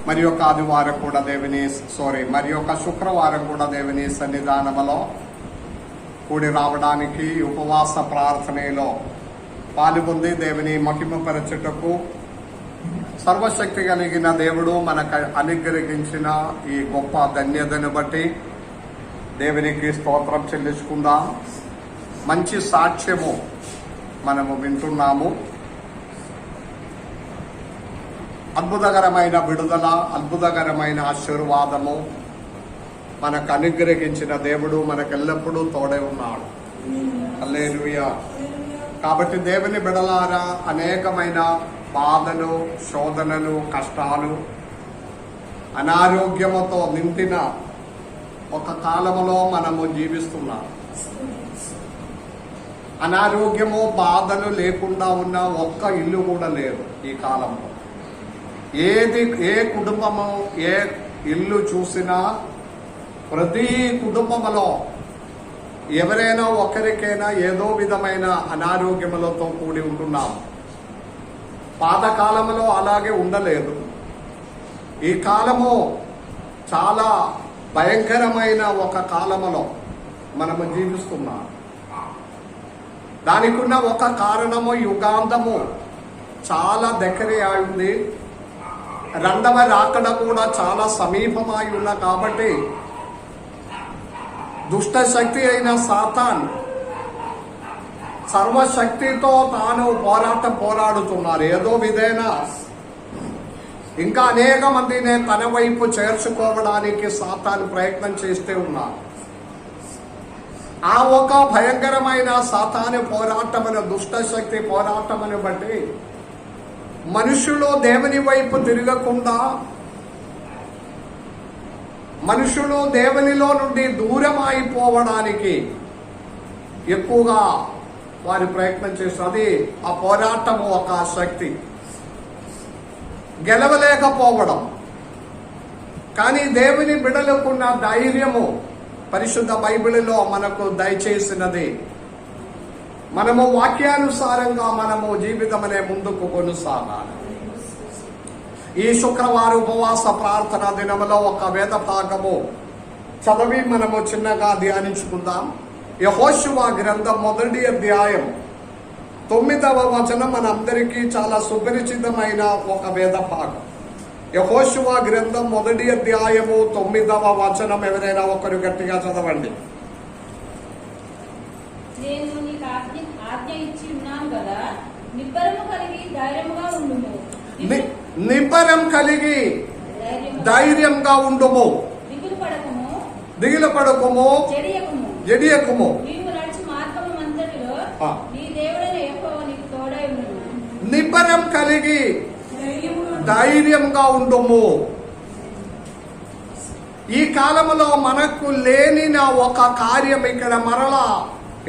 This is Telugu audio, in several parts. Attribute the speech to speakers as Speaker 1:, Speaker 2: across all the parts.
Speaker 1: మరి యొక్క ఆదివారం కూడా మరి యొక్క శుక్రవారం కూడా దేవుని సన్నిధానంలో కూడి రావడానికి ఉపవాస ప్రార్థనలో పాల్గొంది దేవుని మహిమపరచుటకు సర్వశక్తి కలిగిన దేవుడు మనకు అనుగ్రహించిన ఈ గొప్ప ధన్యతను బట్టి దేవునికి స్తోత్రం చెల్లించుకుందాం. మంచి సాక్ష్యము మనము వింటున్నాము. అద్భుతకరమైన విడుదల, అద్భుతకరమైన ఆశీర్వాదము మనకు అనుగ్రహించిన దేవుడు మనకెల్లప్పుడూ తోడే ఉన్నాడు. హల్లెలూయా. కాబట్టి దేవుని బిడలారా, అనేకమైన బాధలు, శోధనలు, కష్టాలు, అనారోగ్యముతో నిండిన ఒక కాలములో మనము జీవిస్తున్నాం. అనారోగ్యము, బాధలు లేకుండా ఉన్న ఒక్క ఇల్లు కూడా లేదు ఈ కాలంలో. ఏ కుటుంబము, ఏ ఇల్లు చూసినా ప్రతి కుటుంబములో ఎవరైనా ఒకరికైనా ఏదో విధమైన అనారోగ్యములతో కూడి ఉంటున్నాం. పాతకాలంలో అలాగే ఉండలేదు. ఈ కాలము చాలా భయంకరమైన ఒక కాలములో మనము జీవిస్తున్నాం. దానికి ఉన్న ఒక కారణము, యుగాంతము చాలా దగ్గర అయింది. రెండవ రాకడ కూడా చాలా సమీపమై ఉన్న కాబట్టి దుష్ట శక్తి అయిన సాతాన్ సర్వశక్తితో తాను పోరాడుతున్నారు. ఏదో విధంగా ఇంకా అనేక మందిని తన వైపు చేర్చుకోవడానికి సాతాను ప్రయత్నం చేస్తూ ఉన్నారు. ఆ ఒక భయంకరమైన సాతాను పోరాటమైన, దుష్ట శక్తి పోరాటమని బట్టి మనుషులు దేవుని వైపు తిరగకుండా, మనుషులు దేవునిలో నుండి దూరం అయిపోవడానికి ఎక్కువగా వారి ప్రయత్నం చేస్తారు. అది ఆ పోరాటము ఒక శక్తి, గెలవలేకపోవడం. కానీ దేవుని బిడలకున్న ధైర్యము పరిశుద్ధ బైబిల్లో మనకు దయచేసినది. మనము వాక్యానుసారంగా మనము జీవితం అనే ముందుకు కొనసాగాలి. ఈ శుక్రవారం ఉపవాస ప్రార్థన దినములో ఒక వేద భాగము చదివి మనము చిన్నగా ధ్యానించుకుందాం. యెహోషువ గ్రంథం 1వ అధ్యాయం 9వ వచనం మనందరికీ చాలా సుపరిచితమైన ఒక వేద భాగం. యెహోషువ గ్రంథం 1వ అధ్యాయము 9వ వచనం ఎవరైనా ఒకరు గట్టిగా చదవండి.
Speaker 2: నేను నీకు ఆజ్ఞ ఇచ్చి ఉన్నాను కదా, నిబ్బరము కలిగి ధైర్యముగా ఉండుము.
Speaker 1: నిబ్బరం కలిగి ధైర్యంగా ఉండుము. దిగులు పడకుము, జడియకుము.
Speaker 2: నీవు నడిచి మార్గమంతటిలో నీ దేవుడైన యెహోవా నీకు తోడై ఉండును.
Speaker 1: నిబ్బరం కలిగి ధైర్యంగా ఉండుము. ఈ కాలంలో మనకు లేనిన ఒక కార్యం ఇక్కడ మరలా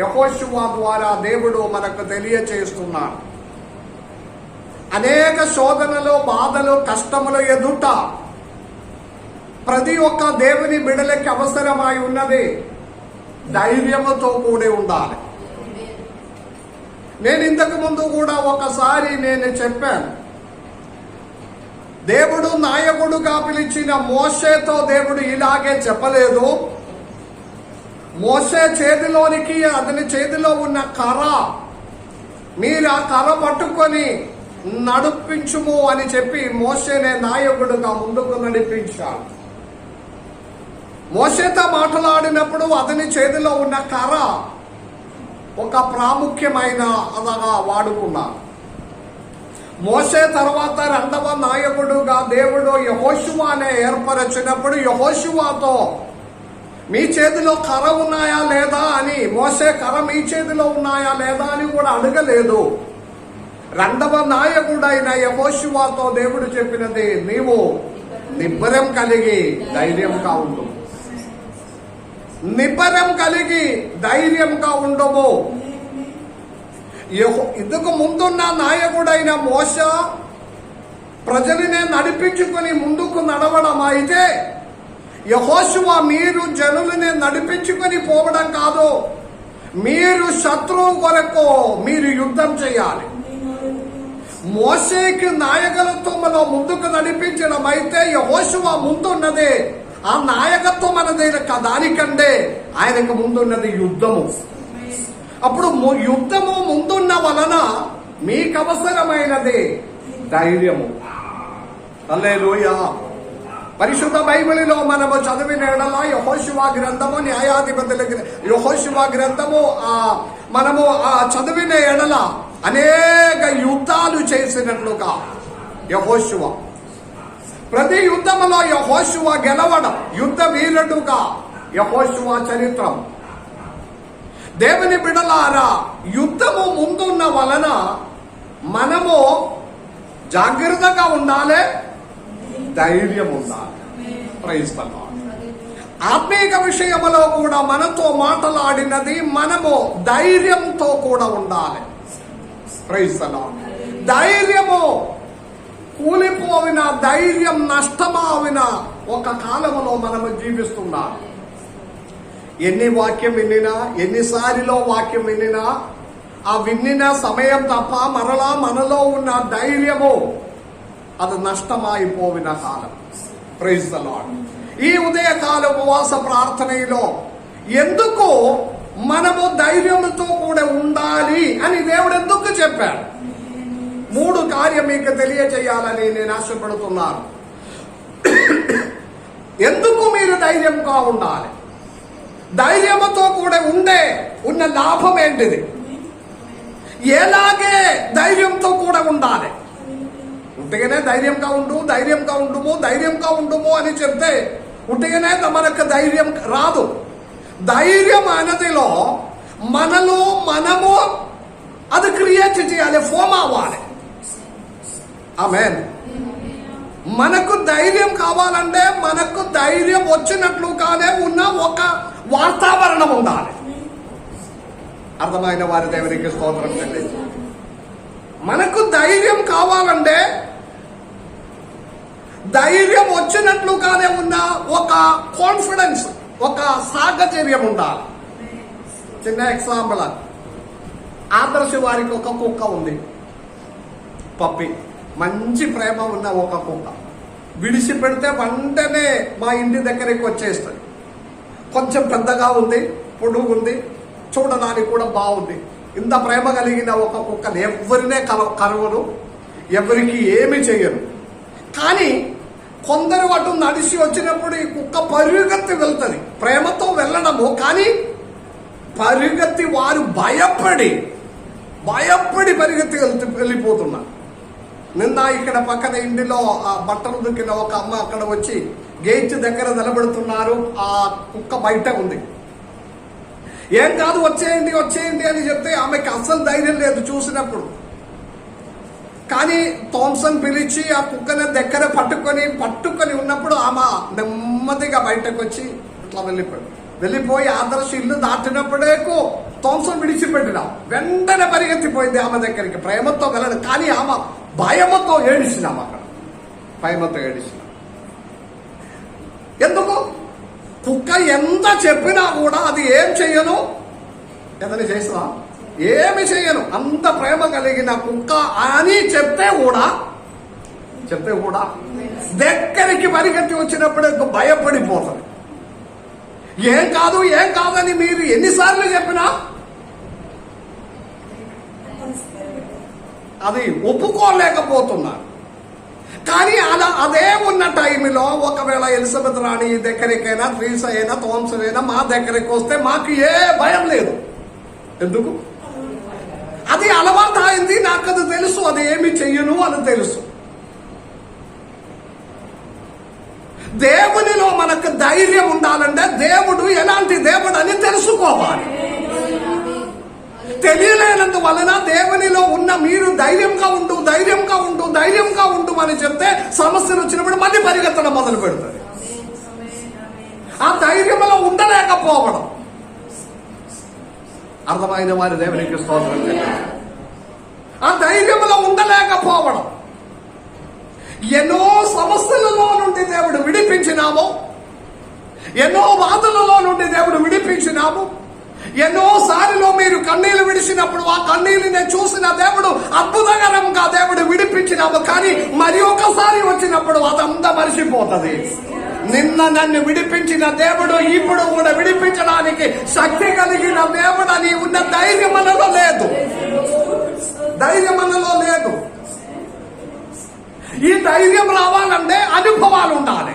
Speaker 1: యెహోషువ ద్వారా దేవుడు మనకు తెలియచేస్తున్నాడు. అనేక శోధనలు, బాధలు, కష్టములు ఎదుట ప్రతి ఒక్క దేవుని బిడలకి అవసరమై ఉన్నది ధైర్యముతో కూడి ఉండాలి. నేను ఇంతకు ముందు కూడా ఒకసారి చెప్పాను, దేవుడు నాయకుడుగా పిలిచిన మోషేతో దేవుడు ఇలాగే చెప్పలేదు. మోషే చేతిలోనికి, అతని చేతిలో ఉన్న కర్ర, మీరు ఆ కర్ర పట్టుకొని నడిపించుము అని చెప్పి మోషేనే నాయకుడుగా ముందుకు నడిపించాడు. మోషేతో మాట్లాడినప్పుడు అతని చేతిలో ఉన్న కర్ర ఒక ప్రాముఖ్యమైన అలాగా వాడుకున్నారు. మోషే తర్వాత రెండవ నాయకుడుగా దేవుడు యెహోషువనే ఏర్పరచినప్పుడు యెహోషువతో మీ చేతిలో కర్ర ఉన్నాయా లేదా అని, మోషే కర్ర మీ చేతిలో ఉన్నాయా లేదా అని కూడా అడగలేదు. రెండవ నాయకుడైన యెహోషువతో దేవుడు చెప్పినది, నీవు నిబ్బరం కలిగి ధైర్యంగా ఉండు. నిబ్బరం కలిగి ధైర్యంగా ఉండము. ఇందుకు ముందున్న నాయకుడైన మోషే ప్రజలనే నడిపించుకుని ముందుకు నడవడం అయితే, యెహోషువ మీరు జనులనే నడిపించుకుని పోవడం కాదు, మీరు శత్రువు కొరకు మీరు యుద్ధం చేయాలి. మోషేకి నాయకత్వంలో ముందుకు నడిపించడం అయితే యెహోషువ ముందున్నదే ఆ నాయకత్వం అనేది దానికంటే ఆయనకు ముందున్నది యుద్ధము. అప్పుడు యుద్ధము ముందున్న వలన మీకు అవసరమైనది ధైర్యము. హల్లెలూయా. పరిశుద్ధ బైబిల్లో మనము చదివిన ఎడల యెహోషువ గ్రంథము, న్యాయాధిపతుల యెహోషువ గ్రంథము మనము చదివిన ఎడల అనేక యుద్ధాలు చేసినట్లుగా యెహోషువ, ప్రతి యుద్ధములో యెహోషువ గెలవడం, యుద్ధ వీరుడుగా యెహోషువ చరిత్రం. దేవుని బిడ్డలారా, యుద్ధము ముందున్న వలన మనము జాగ్రత్తగా ఉండాలి, ధైర్యం ఉండాలి. Praise the lord. ఆత్మీయ విషయములో కూడా మనతో మాట్లాడినది మనము ధైర్యంతో కూడా ఉండాలి. Praise the lord. ధైర్యము కూలిపోవిన, ధైర్యం నష్టమావిన ఒక కాలములో మనము జీవిస్తున్నాం. ఎన్ని వాక్యం వినినా, ఎన్నిసార్లు వాక్యం వినినా, ఆ విన్నిన సమయం తప్ప మరలా మనలో ఉన్న ధైర్యము అది నష్టమైపోయిన కాలం. Praise the Lord. ఈ ఉదయకాల ఉపవాస ప్రార్థనలో ఎందుకు మనము ధైర్యంతో కూడా ఉండాలి అని దేవుడు ఎందుకు చెప్పాడు? 3 కార్యం మీకు తెలియజేయాలని నేను ఆశపడుతున్నాను. ఎందుకు మీరు ధైర్యంగా ఉండాలి? ధైర్యంతో కూడా ఉన్న లాభం ఏంటిది? ఎలాగే ధైర్యంతో కూడా ఉండాలి? ఉట్టిగానే ధైర్యంగా ఉండుము అని చెప్తే ఉట్టిగానే మనకు ధైర్యం రాదు. ధైర్యం అనేదిలో మనలో మనము అది క్రియేట్ చేయాలి, ఫామ్ అవ్వాలి. ఆమేన్. మనకు ధైర్యం కావాలంటే మనకు ధైర్యం వచ్చినట్లుగానే ఉన్న ఒక వాతావరణం ఉండాలి. అర్థమైన వారి దేవునికి స్తోత్రం చెల్లించు. మనకు ధైర్యం కావాలంటే ధైర్యం వచ్చినట్లుగానే ఉన్న ఒక కాన్ఫిడెన్స్, ఒక సాహచర్యం ఉండాలి. చిన్న ఎగ్జాంపుల్, ఆదర్శ వారికి ఒక కుక్క ఉంది, పప్పి. మంచి ప్రేమ ఉన్న ఒక కుక్క. విడిచిపెడితే వెంటనే మా ఇంటి దగ్గరికి వచ్చేస్తుంది. కొంచెం పెద్దగా ఉంది, పొడుగు ఉంది, చూడడానికి కూడా బాగుంది. ఇంత ప్రేమ కలిగిన ఒక కుక్కను ఎవరినే కరవరు, ఎవరికి ఏమి చెయ్యరు. కానీ కొందరు అటు నడిచి వచ్చినప్పుడు ఈ కుక్క పరిగెత్తి వెళ్తుంది. ప్రేమతో వెళ్ళడము, కానీ పరిగెత్తి వారు భయపడి పరిగెత్తి వెళ్ళిపోతున్నారు. నిన్న ఇక్కడ పక్కన ఇంటిలో ఆ బట్టలు దుక్కిన ఒక అమ్మ అక్కడ వచ్చి గేట్ దగ్గర నిలబెడుతున్నారు. ఆ కుక్క బయట ఉంది. ఏం కాదు, వచ్చేయండి అని చెప్తే ఆమెకి అస్సలు ధైర్యం లేదు చూసినప్పుడు. కానీ థామ్సన్ పిలిచి ఆ కుక్కని దగ్గర పట్టుకొని ఉన్నప్పుడు ఆమె నెమ్మదిగా బయటకు వచ్చి ఇట్లా వెళ్ళిపోయి ఆదర్శ ఇల్లు దాటినప్పుడే థామ్సన్ విడిచిపెట్టిన వెంటనే పరిగెత్తిపోయింది ఆమె దగ్గరికి. ప్రేమతో వెళ్ళడం, కానీ ఆమె భయమతో ఏడిసినాం. అక్కడ భయమతో ఏడిసినాం. ఎందుకు? కుక్క ఎంత చెప్పినా కూడా అది ఏం చెయ్యను. ఏదైనా చేసినా ఏమి చెయ్యను. అంత ప్రేమ కలిగిన కుక్క అని చెప్తే కూడా దగ్గరికి పరిగెత్తి వచ్చినప్పుడు భయపడిపోతుంది. ఏం కాదని మీరు ఎన్నిసార్లు చెప్పినా అది ఒప్పుకోలేకపోతున్నారు. కానీ అదే ఉన్న టైంలో ఒకవేళ ఎలిజబెత్ రాణి దగ్గరికైనా, ట్రీసా అయినా, థామ్సన్ అయినా మా దగ్గరికి వస్తే మాకు ఏ భయం లేదు. ఎందుకు? అది అలవాటు అయింది. నాకు అది తెలుసు, అది ఏమి చెయ్యను అని తెలుసు. దేవునిలో మనకు ధైర్యం ఉండాలంటే దేవుడు ఎలాంటి దేవుడు అని తెలుసుకోవాలి. తెలియలేనందువలన దేవునిలో ఉన్న మీరు ధైర్యంగా ఉండు అని చెప్తే సమస్యలు వచ్చినప్పుడు మళ్ళీ పరిగెత్తడం మొదలు పెడుతుంది. ఆ ధైర్యంలో ఉండలేకపోవడం. అర్థమైన వారి దేవునికి స్తోత్రం. ఆ ధైర్యంలో ఉండలేకపోవడం. ఎన్నో సమస్యలలో నుండి దేవుడు విడిపించినాము, ఎన్నో బాధలలో నుండి దేవుడు విడిపించినాము, ఎన్నోసార్లు మీరు కన్నీళ్లు విడిచినప్పుడు ఆ కన్నీళ్ళని చూసిన దేవుడు అద్భుతకరంగా దేవుడు విడిపించినాము. కానీ మరి ఒకసారి వచ్చినప్పుడు అదంతా మరిచిపోతుంది. నిన్న నన్ను విడిపించిన దేవుడు ఇప్పుడు కూడా విడిపించడానికి శక్తి కలిగిన దేవుడు అని ఉన్న ధైర్యం మనలో లేదు. ధైర్యం మనలో లేదు. ఈ ధైర్యం రావాలంటే అనుభవాలు ఉండాలి.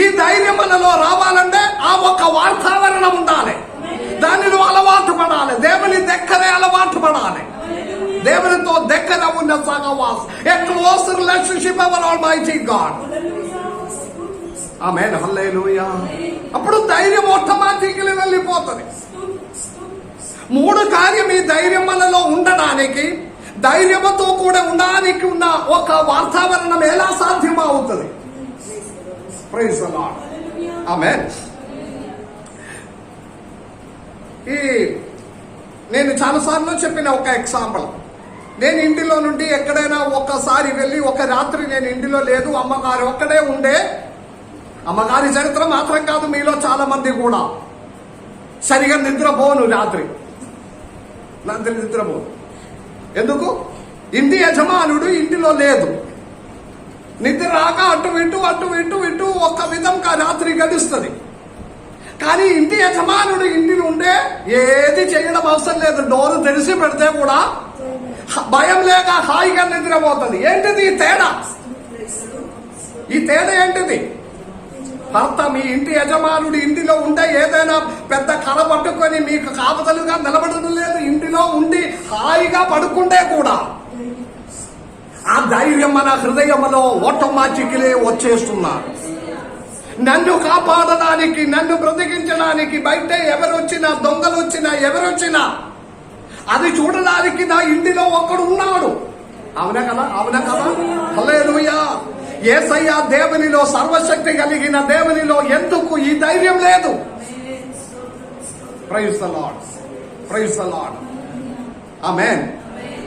Speaker 1: ఈ ధైర్యం మనలో రావాలంటే ఆ ఒక వాతావరణం ఉండాలి. దానిలో అలవాటు పడాలి. దేవుని దగ్గరే అలవాటు పడాలి. దేవునితో దగ్గర ఉన్న సహవాసం, a close relationship with our Almighty God. ఆమేన్, హల్లెలూయా. అప్పుడు ధైర్యం ఆటోమేటిక్గా వెళ్ళిపోతుంది. మూడు కార్యం ఈ ధైర్యం మనలో ఉండడానికి, ధైర్యంతో కూడా ఉండడానికి ఉన్న ఒక వాతావరణం ఎలా సాధ్యమవుతుంది? Praise the Lord. ఆమేన్. నేను చాలాసార్లు చెప్పిన ఒక ఎగ్జాంపుల్. నేను ఇంటిలో నుండి ఎక్కడైనా ఒక్కసారి వెళ్ళి ఒక రాత్రి నేను ఇంటిలో లేదు, అమ్మగారు ఒక్కడే ఉండే. అమ్మగారి చరిత్ర మాత్రం కాదు, మీలో చాలా మంది కూడా సరిగా నిద్రపోను. రాత్రి నిద్రపోను. ఎందుకు? ఇంటి యజమానుడు ఇంటిలో లేదు. నిద్ర రాక అటు ఇటు ఒక విధంగా రాత్రి గడుస్తుంది. కానీ ఇంటి యజమానుడు ఇంటిలో ఉండే ఏది చేయడం అవసరం లేదు. డోరు తెరిచి పెడితే కూడా భయం లేక హాయిగా నిద్రపోతుంది. ఏంటిది ఈ తేడా? ఈ తేడా ఏంటిది? భర్త, మీ ఇంటి యజమానుడు ఇంటిలో ఉంటే ఏదైనా పెద్ద కర్ర పట్టుకొని మీకు కాపుదలుగా నిలబడడం లేదు. ఇంటిలో ఉండి హాయిగా పడుకుంటే కూడా ఆ ధైర్యం మన హృదయంలో ఆటోమేటిక్లీ వచ్చేస్తున్నారు. నన్ను కాపాడడానికి, నన్ను బ్రతికించడానికి బయట ఎవరొచ్చినా, దొంగలు వచ్చినా, ఎవరొచ్చినా అది చూడడానికి నా ఇంటిలో ఒకడు ఉన్నాడు. అవునా కదా? అవునా కదా? హల్లెలూయా. యేసయ్య దేవునిలో, సర్వశక్తి కలిగిన దేవునిలో ఎందుకు ఈ ధైర్యం లేదు? Praise the lord. Praise the Lord. ఆమేన్.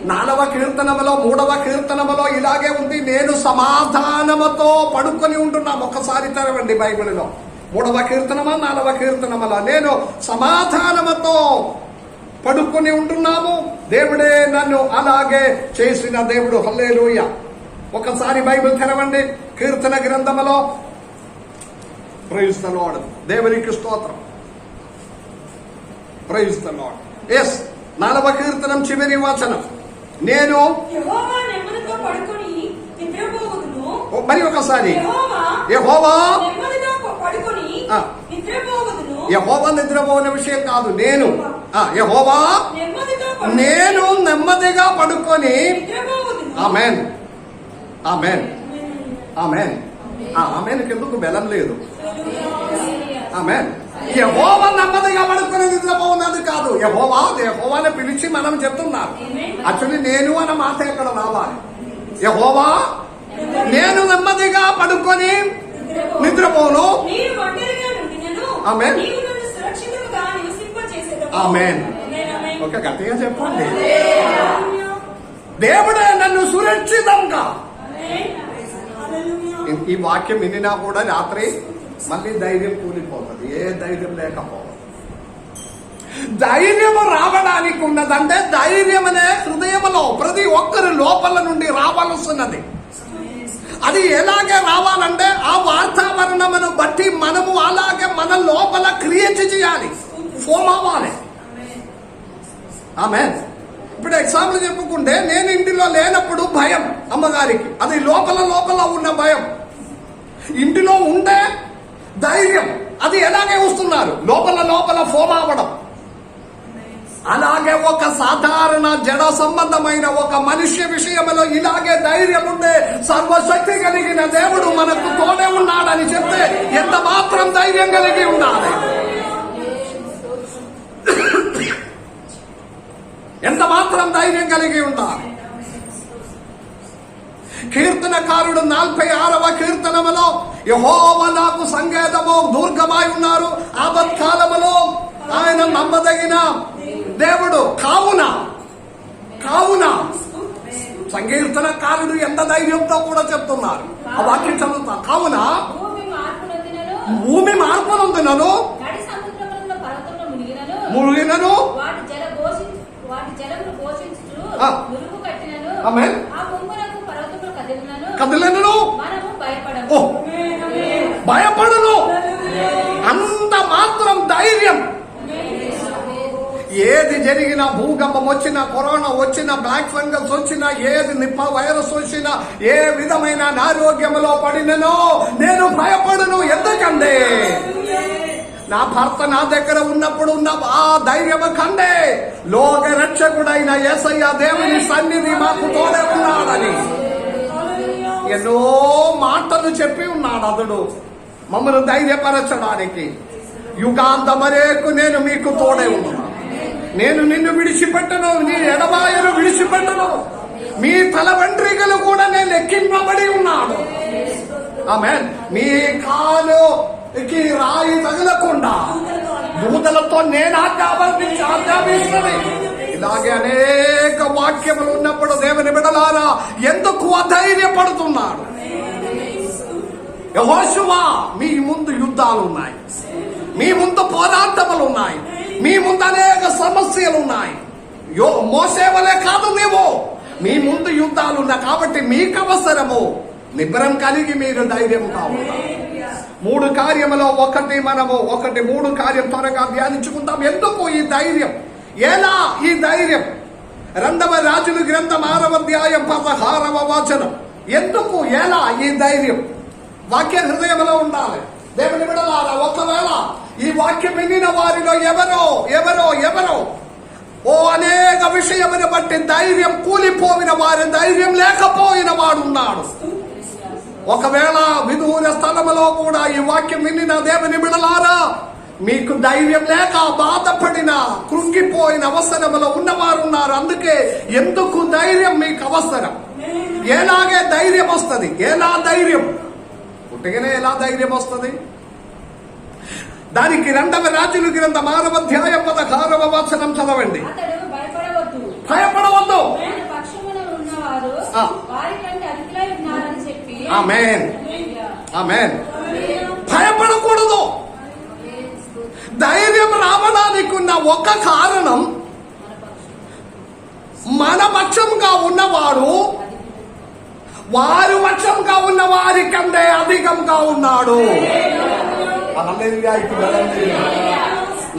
Speaker 1: 4వ కీర్తనములో 3వ కీర్తనములో ఇలాగే ఉంది. నేను సమాధానముతో పడుకొని ఉంటున్నాను. ఒక్కసారి తెరవండి బైబిల్లో. 3వ కీర్తనమా 4వ కీర్తనములో నేను సమాధానముతో పడుకొని ఉంటున్నాము. దేవుడే నన్ను అలాగే చేసిన దేవుడు. హల్లెలూయా. ఒకసారి బైబిల్ తెరవండి. కీర్తన గ్రంథములో. Praise the lord. దేవునికి స్తోత్రం. Praise the lord. ఎస్, 4వ కీర్తనం చివరి వచనం. నేను
Speaker 3: యెహోవా నెమ్మదితో పడుకొని నిద్రపోవుదును.
Speaker 1: మరి ఒకసారి
Speaker 3: యెహోవా నెమ్మదితో పడుకొని నిద్రపోవుదును.
Speaker 1: యెహోవా నిద్రపోయిన విషయం కాదు. నేను యెహోవా నేను నెమ్మదిగా పడుకొని. ఆమేన్. ఆమేన్. ఆమేన్. ఆమేన్కి ఎందుకు బలం లేదు? ఆమేన్. యెహోవా నెమ్మదిగా పడుకొని నిద్రపోవున్నది కాదు. యెహోవాని పిలిచి మనం చెప్తున్నారు. యాక్చువల్లీ నేను అన్న మాట ఇక్కడ రావాలి. యెహోవా నేను నెమ్మదిగా పడుకొని నిద్రపోను. ఆమేన్. ఆమేన్. ఒక గట్టిగా చెప్పండి. దేవుడే నన్ను సురక్షితంగా. ఈ వాక్యం వినినా కూడా రాత్రి మళ్ళీ ధైర్యం కూలిపోతుంది. ఏ ధైర్యం లేకపోవడం. ధైర్యం రావడానికి ఉన్నదంటే ధైర్యం అనే హృదయంలో ప్రతి ఒక్కరి లోపల నుండి రావాల్సినది. అది ఎలాగే రావాలంటే ఆ వాతావరణమును బట్టి మనము అలాగే మన లోపల క్రియేట్ చేయాలి, ఫోమ్ అవ్వాలి. ఆమేన్. ఇప్పుడు ఎగ్జాంపుల్ చెప్పుకుంటే, నేను ఇంటిలో లేనప్పుడు భయం అమ్మగారికి. అది లోపల ఉన్న భయం. ఇంటిలో ఉంటే ధైర్యం. అది ఎలాగే వస్తున్నారు? లోపల ఫోమ్ అవ్వడం. అలాగే ఒక సాధారణ జడ సంబంధమైన ఒక మనుష్య విషయంలో ఇలాగే ధైర్యం ఉండే సర్వశక్తి కలిగిన దేవుడు మనకు తోడే ఉన్నాడని చెప్తే ఎంత మాత్రం ధైర్యం కలిగి ఉండాలి? ఎంత మాత్రం ధైర్యం కలిగి ఉండాలి? కీర్తనకారుడు 46వ కీర్తనములో యెహోవా నాకు సంకేతము, దుర్గమై ఉన్నారు, ఆపత్కాలములో ఆయన నమ్మదగిన దేవుడు. కావున సంకీర్తనకారుడు ఎంత ధైర్యంతో కూడా చెప్తున్నారు. ఆ వాక్యం చదువుతా. కావున భూమి మార్పు నొందినను, మునిగిన ఆమేన్.
Speaker 2: ఆ ముంపునకు పర్వతములు
Speaker 1: కదిలినను
Speaker 2: మనము
Speaker 1: ఓ
Speaker 2: భయపడము.
Speaker 1: భయపడను. అంత మాత్రం ధైర్యం. ఏది జరిగినా, భూకంపం వచ్చినా, కరోనా వచ్చినా, బ్లాక్ ఫంగస్ వచ్చినా, ఏది నిపా వైరస్ వచ్చినా, ఏ విధమైన అనారోగ్యంలో పడిననో నేను భయపడను. ఎందుకంటే నా భర్త నా దగ్గర ఉన్నప్పుడు ఉన్న ఆ ధైర్యం కంటే లోక రక్షకుడైన యేసయ్య దేవుని సన్నిధి మాకు తోడే ఉన్నాడని ఎన్నో మాటలు చెప్పి ఉన్నాడు అతడు మమ్మల్ని ధైర్యపరచడానికి. యుగాంతమరేకు నేను మీకు తోడే ఉన్నాను, నేను నిన్ను విడిచిపెట్టను, నీ ఎడబాయను విడిచిపెట్టను, మీ తల వెంట్రికలు కూడా నేను లెక్కింపబడి ఉన్నాను. ఆమేన్. మీ కాలుకి రాయి తగలకుండా దూతలతో నేను ఆజ్ఞాపిస్తుంది. ఇలాగే అనేక వాక్యములు ఉన్నప్పుడు దేవుని బిడ్డలారా ఎందుకు అధైర్యపడుతున్నాడు? యెహోషువా, మీ ముందు యుద్ధాలు ఉన్నాయి, మీ ముందు పోరాటములు ఉన్నాయి, మీ ముందు అనేక సమస్యలు ఉన్నాయి. మోసే వలే కాదు నీవు, మీ ముందు యుద్ధాలు ఉన్నాయి. కాబట్టి మీకు అవసరము నిబ్బరం కలిగి మీరు ధైర్యం కావాలి. 3 కార్యములో ఒకటి 3 కార్యం త్వరగా ధ్యానించుకుంటాం. ఎందుకు ఈ ధైర్యం? ఎలా ఈ ధైర్యం? 2వ రాజుల గ్రంథం 6వ అధ్యాయం 16వ వచనం. ఎందుకు ఎలా ఈ ధైర్యం? వాక్య హృదయంలో ఉండాలి. దేవుని బిడ్డలారా, ఒకవేళ ఈ వాక్యం వినిన వారిలో ఎవరో అనేక విషయమును బట్టి ధైర్యం కూలిపోయిన వారి ధైర్యం లేకపోయిన వాడు ఉన్నాడు. ఒకవేళ విదూర స్థలములో కూడా ఈ వాక్యం వినిన దేవుని బిడ్డలారా, మీకు ధైర్యం లేక బాధపడిన కృంగిపోయిన అవసరములో ఉన్నవారు ఉన్నారు. అందుకే ఎందుకు ధైర్యం మీకు అవసరం? ఎలాగే ధైర్యం వస్తుంది? ఎలా ధైర్యం? పుట్టిగానే ఎలా ధైర్యం వస్తుంది? దానికి 2వ రాజుల గ్రంథం 6వ అధ్యాయం 16వ వచనం చదవండి. భయపడవద్దు, ఆమేన్ ఆమేన్. భయపడకూడదు. ధైర్యం రావడానికి ఉన్న ఒక కారణం, మన పక్షంగా ఉన్నవాడు వారి పక్షంగా ఉన్న వారి కంటే అధికంగా ఉన్నాడు.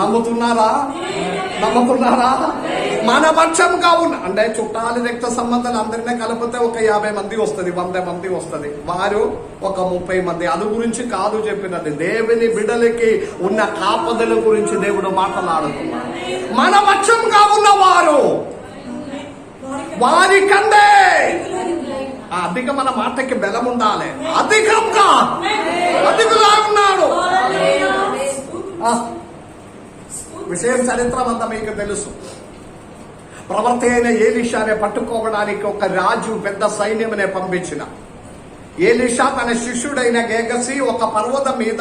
Speaker 1: నమ్ముతున్నారా? మన పక్షంగా ఉన్న అంటే చుట్టాలు రక్త సంబంధాలు అందరినీ కలిపితే ఒక 50 మంది వస్తుంది, 100 మంది వస్తుంది. వారు ఒక 30 మంది. అది గురించి కాదు చెప్పినది. దేవుని బిడ్డలకి ఉన్న కాపదల గురించి దేవుడు మాట్లాడుతున్నాడు. మన పక్షంగా ఉన్నవారు వారి కంటే అధిక, మన మాటకి బలం ఉండాలి. అధికంగా ఉన్నాడు. విషయం చరిత్ర అంతా మీకు తెలుసు. ప్రవక్త అయిన ఎలీషానే పట్టుకోవడానికి ఒక రాజు పెద్ద సైన్యమునే పంపించిన. ఎలీషా తన శిష్యుడైన గేగసి ఒక పర్వతం మీద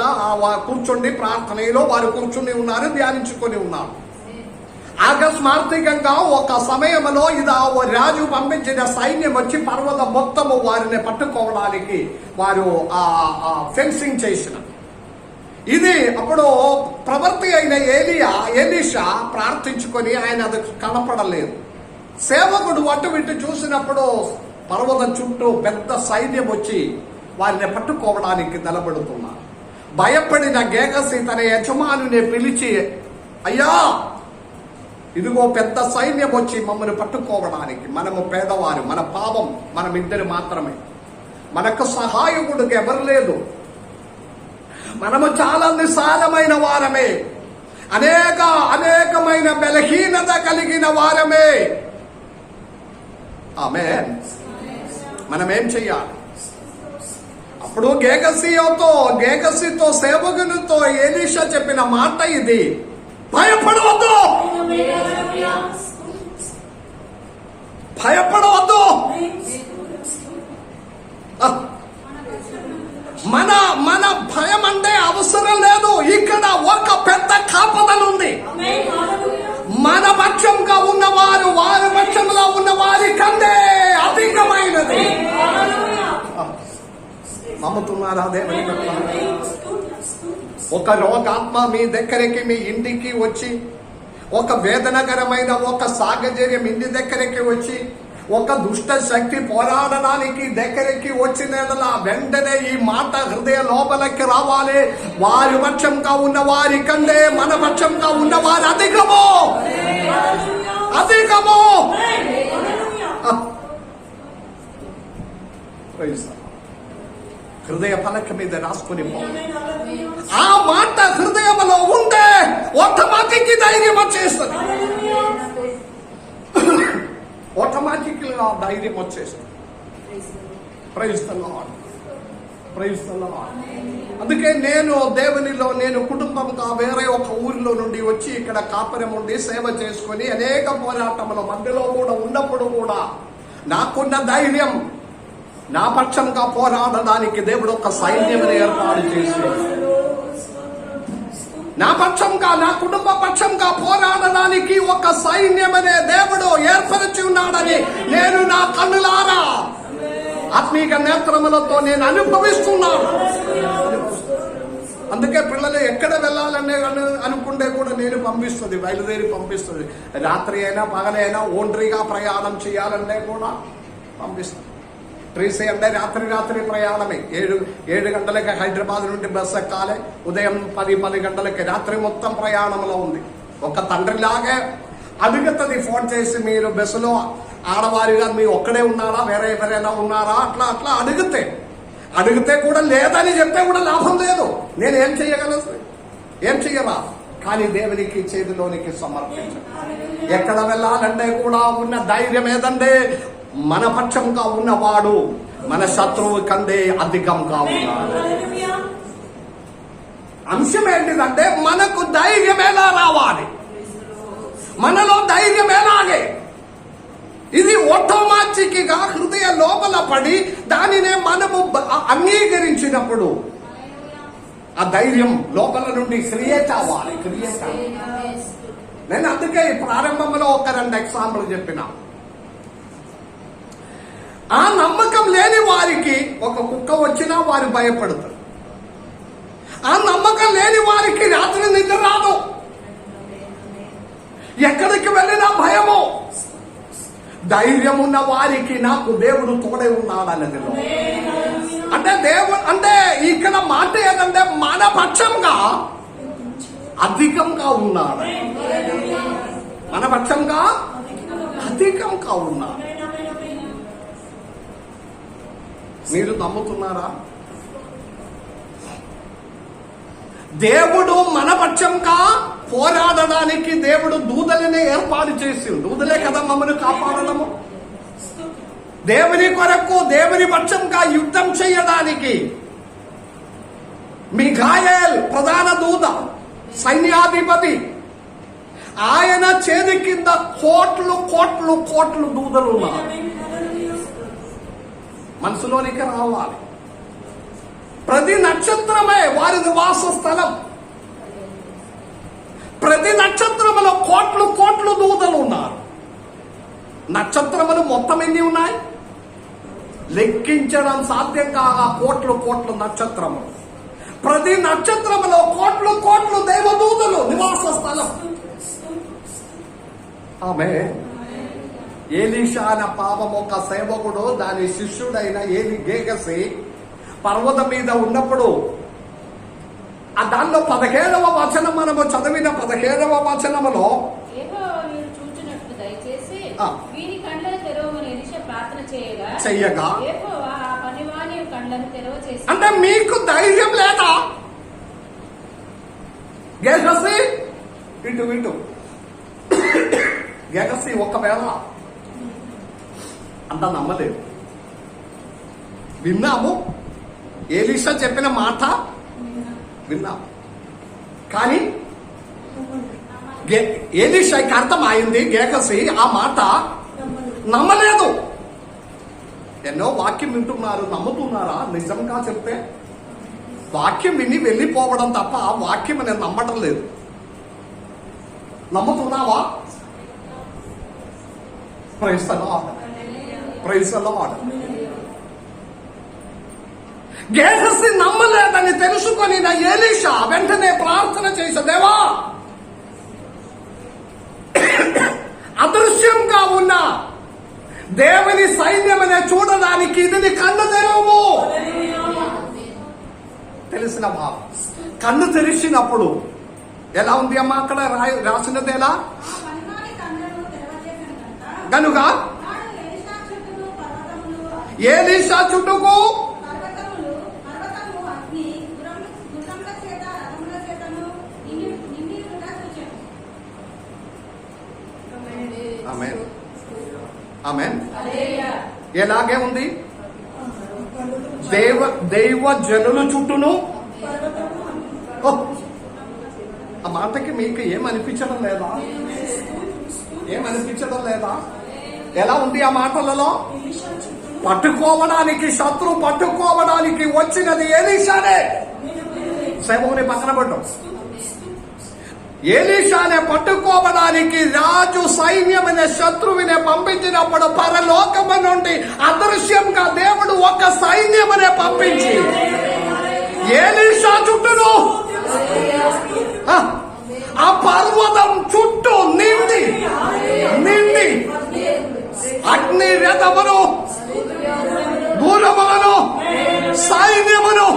Speaker 1: కూర్చుండి ప్రార్థనలో వారు కూర్చుని ఉన్నారు, ధ్యానించుకొని ఉన్నారు. అకస్మాత్తుగా ఒక సమయంలో రాజు పంపించిన సైన్యం వచ్చి పర్వతం మొత్తము వారిని పట్టుకోవడానికి వారు ఫెన్సింగ్ చేసిన. ఇది అప్పుడు ప్రవక్త అయిన ఎలీషా ప్రార్థించుకొని ఆయన అది కనపడలేదు. సేవకుడు అటు ఇటు చూసినప్పుడు పర్వతం చుట్టూ పెద్ద సైన్యం వచ్చి వారిని పట్టుకోవడానికి నిలబడుతున్నారు. భయపడిన గేగసి తన యజమానుని పిలిచి, అయ్యా, ఇదిగో పెద్ద సైన్యం వచ్చి మమ్మల్ని పట్టుకోవడానికి, మనము పేదవారు, మన పాపం మనమిద్దరు మాత్రమే, మనకు సహాయకుడికి ఎవరు లేదు, మనము చాలా నిస్సారమైన వారమే, అనేకమైన బలహీనత కలిగిన వారమే. ఆమేన్. మనం ఏం చెయ్యాలి? అప్పుడు గేగసితో సేవకునితో ఎలీషా చెప్పిన మాట ఇది, భయపడవద్దు. మన భయం అంటే అవసరం లేదు. ఇక్కడ ఒక పెద్ద కాపదలుంది. మన పక్షంగా ఉన్నవారు వారి పక్షంలో ఉన్న వారి కంటే అధికమైనది. నమ్ముతున్నారా? దేవుని ఒక రోగాత్మ మీ దగ్గరికి, మీ ఇంటికి వచ్చి, ఒక వేదనకరమైన ఒక సాహచర్యం ఇంటి దగ్గరికి వచ్చి, ఒక దుష్ట శక్తి పోరాడడానికి దగ్గరికి వచ్చిన వెంటనే ఈ మాట హృదయ లోపలికి రావాలి. వారి పక్షంగా ఉన్న వారి కంటే మన పక్షంగా ఉన్న వారు అధికము. హృదయ పలక మీద రాసుకుని ఆ మాట హృదయంలో ఉంటే ఆటోమేటిక్ ధైర్యం వచ్చేస్తుంది. ఆటోమేటిక్ గా ధైర్యం వచ్చేస్తుంది. Praise the lord, praise the lord. అందుకే నేను కుటుంబంగా వేరే ఒక ఊరిలో నుండి వచ్చి ఇక్కడ కాపురం ఉండి సేవ చేసుకుని అనేక పోరాటముల మధ్యలో కూడా ఉన్నప్పుడు కూడా నాకున్న ధైర్యం, నా పక్షంగా పోరాడడానికి దేవుడు ఒక సైన్యం ఏర్పాటు చేసి, నా పక్షంగా, నా కుటుంబ పక్షంగా పోరాడడానికి ఒక సైన్యం అనే దేవుడు ఏర్పరిచి ఉన్నాడని నేను నా కన్నులారా ఆత్మీయ నేత్రములతో నేను అనుభవిస్తున్నాను. అందుకే పిల్లలు ఎక్కడ వెళ్ళాలనే అనుకుంటే కూడా నేను బయలుదేరి పంపిస్తుంది. రాత్రి అయినా పగలైనా ఒంటరిగా ప్రయాణం చేయాలంటే కూడా పంపిస్తుంది. ట్రీసీ అంటే రాత్రి ప్రయాణమే. 7 గంటలకి హైదరాబాద్ నుండి బస్సు ఎక్కాలి. ఉదయం 10 గంటలకి రాత్రి మొత్తం ప్రయాణంలో ఉంది. ఒక తండ్రిలాగే అడుగుతుంది ఫోన్ చేసి, మీరు బస్సులో ఆడవారిగా మీరు ఒక్కడే ఉన్నారా, వేరే ఎవరైనా ఉన్నారా, అట్లా అడిగితే కూడా లేదని చెప్తే కూడా లాభం లేదు. నేను ఏం చెయ్యగలను? ఏం చెయ్యరా? కానీ దేవునికి చేతిలోనికి సమర్పించండి. ఎక్కడ వెళ్ళాలంటే కూడా ఉన్న ధైర్యం ఏదంటే మన పక్షంగా ఉన్నవాడు మన శత్రువు కంటే అధికంగా ఉన్నాడు. అంశం ఏంటిదంటే మనకు ధైర్యం ఎలా రావాలి, మనలో ధైర్యం ఎలాగే. ఇది ఆటోమేటిక్ గా హృదయ లోపల పడి దానినే మనము అంగీకరించినప్పుడు ఆ ధైర్యం లోపల నుండి క్రియేట్ అవ్వాలి. నేను అందుకే ప్రారంభంలో ఒక 2 ఎగ్జాంపుల్ చెప్పిన. ఆ నమ్మకం లేని వారికి ఒక కుక్క వచ్చినా వారు భయపడతారు. ఆ నమ్మకం లేని వారికి రాత్రి నిద్ర రాదు. ఎక్కడికి వెళ్ళినా భయము. ధైర్యం ఉన్న వారికి నాకు దేవుడు తోడే ఉన్నాడన్నది. అంటే ఇక్కడ మాట ఏదంటే మన పక్షంగా అధికంగా ఉన్నాడు. మన పక్షంగా అధికంగా ఉన్నాడు. మీరు నమ్ముతున్నారా? దేవుడు మన పక్షంగా పోరాడడానికి దేవుడు దూతలనే ఏర్పాటు చేసి, దూతలే కదా మమ్మల్ని కాపాడడము. దేవుని కొరకు, దేవుని పక్షంగా యుద్ధం చేయడానికి మిఖాయేల్ ప్రధాన దూత, సైన్యాధిపతి, ఆయన చేతి కింద కోట్లు దూతలు ఉన్నారు. మనసులోనికి రావాలి. ప్రతి నక్షత్రమే వారి నివాస స్థలం. ప్రతి నక్షత్రములో కోట్లు దూతలు ఉన్నారు. నక్షత్రములు మొత్తం ఎన్ని ఉన్నాయి? లెక్కించడం సాధ్యం కాగా కోట్లు నక్షత్రములు. ప్రతి నక్షత్రములో కోట్లు దేవదూతలు నివాస స్థలం. ఆమె ఏలీషా అనే పాపం ఒక సేవకుడు, దాని శిష్యుడైన గేహజీ పర్వతం మీద ఉన్నప్పుడు దానిలో 17వ వచనం మనము చదివిన 17వ వచనములో చెయ్యగా అంటే మీకు ధైర్యం లేదా? గేహజీ ఇటు గేహజీ ఒకవేళ అంత నమ్మలేదు. విన్నాము, ఏలీషా చెప్పిన మాట విన్నాము, కానీ ఏలీషాకి అర్థమైంది. గేహజీ ఆ మాట నమ్మలేదు. ఎన్నో వాక్యం వింటున్నారు, నమ్ముతున్నారా? నిజంగా చెప్తే వాక్యం విని వెళ్ళిపోవడం తప్ప ఆ వాక్యం నేను నమ్మటం లేదు. నమ్ముతున్నావా? Praise the lord, praise the Lord. Gehazi నమ్మలేదని తెలుసుకొని ఏలీషా వెంటనే ప్రార్థన చేసే, దేవా అదృశ్యంగా ఉన్న దేవుని తెలిసిన భావం. కన్ను తెరిచినప్పుడు ఎలా ఉంది అమ్మా? అక్కడ రాసినది ఎలా? కనుక ఏలీషా చుట్టూకు ఆమేన్ ఆమేన్. ఎలాగే ఉంది? దైవ జనుల చుట్టూను. ఆ మాటకి మీకు ఏమనిపించడం లేదా? ఏమనిపించడం లేదా? ఎలా ఉంది ఆ మాటలలో? పట్టుకోవడానికి, శత్రు పట్టుకోవడానికి వచ్చినది ఎలీషానే. సేవకుని పక్కన పడ్డు. ఎలీషానే పట్టుకోవడానికి రాజు సైన్యమైన శత్రువునే పంపించినప్పుడు పరలోకము నుండి అదృశ్యంగా దేవుడు ఒక సైన్యమనే పంపించి ఎలీషా చుట్టూను, ఆ పర్వతం చుట్టూ నిండి అగ్ని రథమును, దూరములను, సైన్యమును.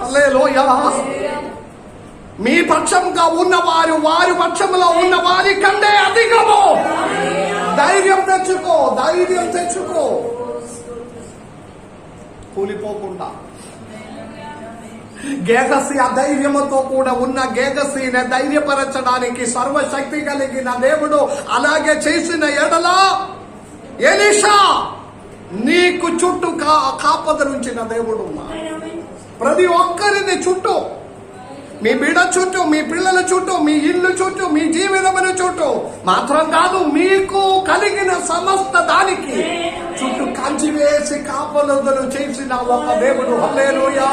Speaker 1: హల్లెలూయా. మీ పక్షంగా ఉన్నవారు వారి పక్షంలో ఉన్న వారి కంటే అధికము. ధైర్యం తెచ్చుకో, ధైర్యం తెచ్చుకో. కూలిపోకుండా. గేగసి అధైర్యముతో కూడా ఉన్న గేగసిని ధైర్యపరచడానికి సర్వశక్తి కలిగిన దేవుడు అలాగే చేసిన ఎడల ఎలీషా నీకు చుట్టూ కాపదలుంచిన దేవుడు. ప్రతి ఒక్కరిని చుట్టూ, మీ బిడ్డ చుట్టూ, మీ పిల్లల చుట్టూ, మీ ఇల్లు చుట్టూ, మీ జీవితముల చుట్టూ మాత్రం కాదు, మీకు కలిగిన సమస్త దానికి చుట్టూ కంచి వేసి కాపలుదలు చేసిన ఒక దేవుడు. హల్లెలూయా.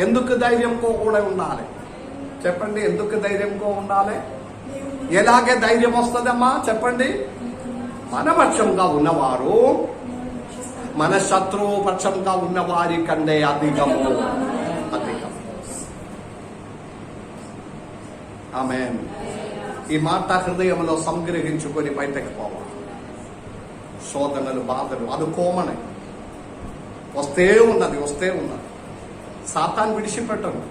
Speaker 1: ఎందుకు ధైర్యంతో కూడా ఉండాలి? చెప్పండి, ఎందుకు ధైర్యంతో ఉండాలి? ఎలాగే ధైర్యం వస్తుందమ్మా చెప్పండి? మన పక్షంగా ఉన్నవారు మన శత్రువు పక్షంగా ఉన్న వారి కంటే అధికము. ఆమేన్. ఈ మాట హృదయంలో సంగ్రహించుకొని బయటకు పోవాలి. శోధనలు, బాధలు అది కోమనే వస్తే ఉన్నది. సాతాను విడిచిపెట్టను.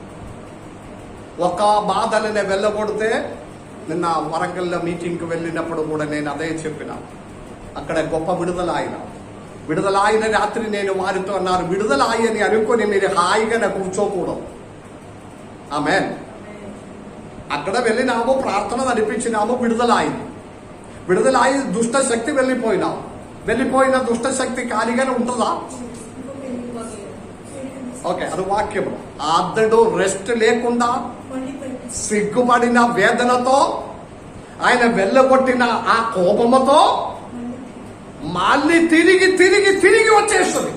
Speaker 1: ఒక బాధలనే వెళ్ళగొడితే, నిన్న వరంగల్లో మీటింగ్కి వెళ్ళినప్పుడు కూడా నేను అదే చెప్పిన. అక్కడ గొప్ప విడుదల ఆయన రాత్రి నేను వారితో అన్నారు, విడుదల ఆయని అనుకొని మీరు హాయిగా కూర్చోకూడదు. ఆమేన్. అక్కడ వెళ్ళినాము, ప్రార్థన నడిపించినాము, విడుదల అయి దుష్ట శక్తి వెళ్ళిపోయిన దుష్ట శక్తి ఖాళీగానే ఉంటుందా? ఓకే, అది వాక్యం. అతడు రెస్ట్ లేకుండా సిగ్గుపడిన వేదనతో, ఆయన వెళ్ళగొట్టిన ఆ కోపముతో మళ్ళీ తిరిగి వచ్చేస్తుంది.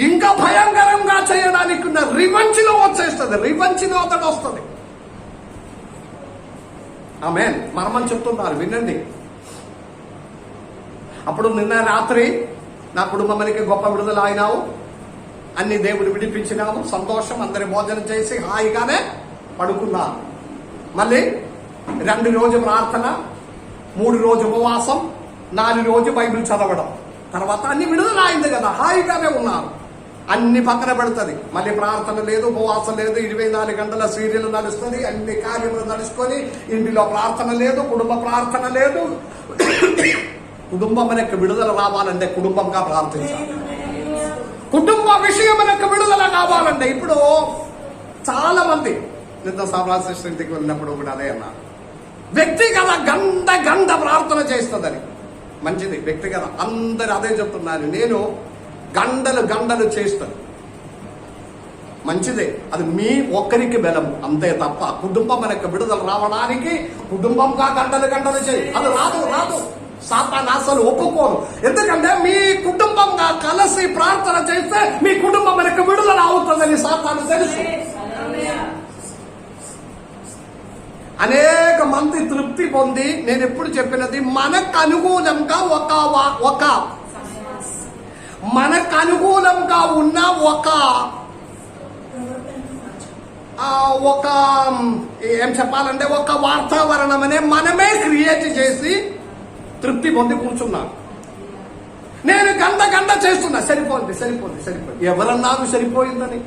Speaker 1: ఇంకా భయంకరంగా చేయడానికి ఉన్న రివెంజ్లో వచ్చేస్తుంది. రివెంజ్లో అతడు వస్తుంది. ఆమేన్. మర్మని చెప్తున్నారు, వినండి. అప్పుడు నిన్న రాత్రి నా కుటుంబానికి గొప్ప విడుదల అయినావు, అన్ని దేవుడు విడిపించినాము, సంతోషం. అందరి భోజనం చేసి హాయిగానే పడుకున్నాను. మళ్ళీ 2 రోజు ప్రార్థన, 3 రోజు ఉపవాసం, 4 రోజు బైబిల్ చదవడం. తర్వాత అన్ని విడుదల అయింది కదా, హాయిగానే ఉన్నారు. అన్ని పక్కన పెడుతుంది. మళ్ళీ ప్రార్థన లేదు, ఉపవాసం లేదు, 24 గంటల సీరియల్ నడుస్తుంది, అన్ని కార్యములు నడుచుకొని ఇంటిలో ప్రార్థన లేదు, కుటుంబ ప్రార్థన లేదు. కుటుంబం మనకు విడుదల రావాలంటే కుటుంబంగా ప్రార్థించాలి. కుటుంబ విషయం మనకు విడుదల కావాలంటే ఇప్పుడు చాలా మంది, నిన్న సామ్రాజ్య ఇంటికి వెళ్ళినప్పుడు కూడా అదే అన్నారు, వ్యక్తిగత గంట ప్రార్థన చేస్తుందని. మంచిది, వ్యక్తిగత అందరు అదే చెప్తున్నారు. నేను గంటలు చేస్తాను, మంచిదే. అది మీ ఒక్కరికి బలము అంతే తప్ప కుటుంబం మనకు విడుదల రావడానికి కుటుంబంగా గంటలు చేయి. అది రాదు. సాతాను అసలు ఒప్పుకోరు. ఎందుకంటే మీ కుటుంబంగా కలిసి ప్రార్థన చేస్తే మీ కుటుంబం మనకు విడుదల అవుతుందని సాతాను తెలుసు. అనేక మంది తృప్తి పొంది, నేను ఎప్పుడు చెప్పినది, మనకు అనుకూలంగా ఉన్న ఒక ఏం చెప్పాలంటే ఒక వాతావరణం అనే మనమే క్రియేట్ చేసి తృప్తి పొంది కూర్చున్నాం. నేను గంట చేస్తున్నా, సరిపోయింది. ఎవరన్నారు సరిపోయిందని?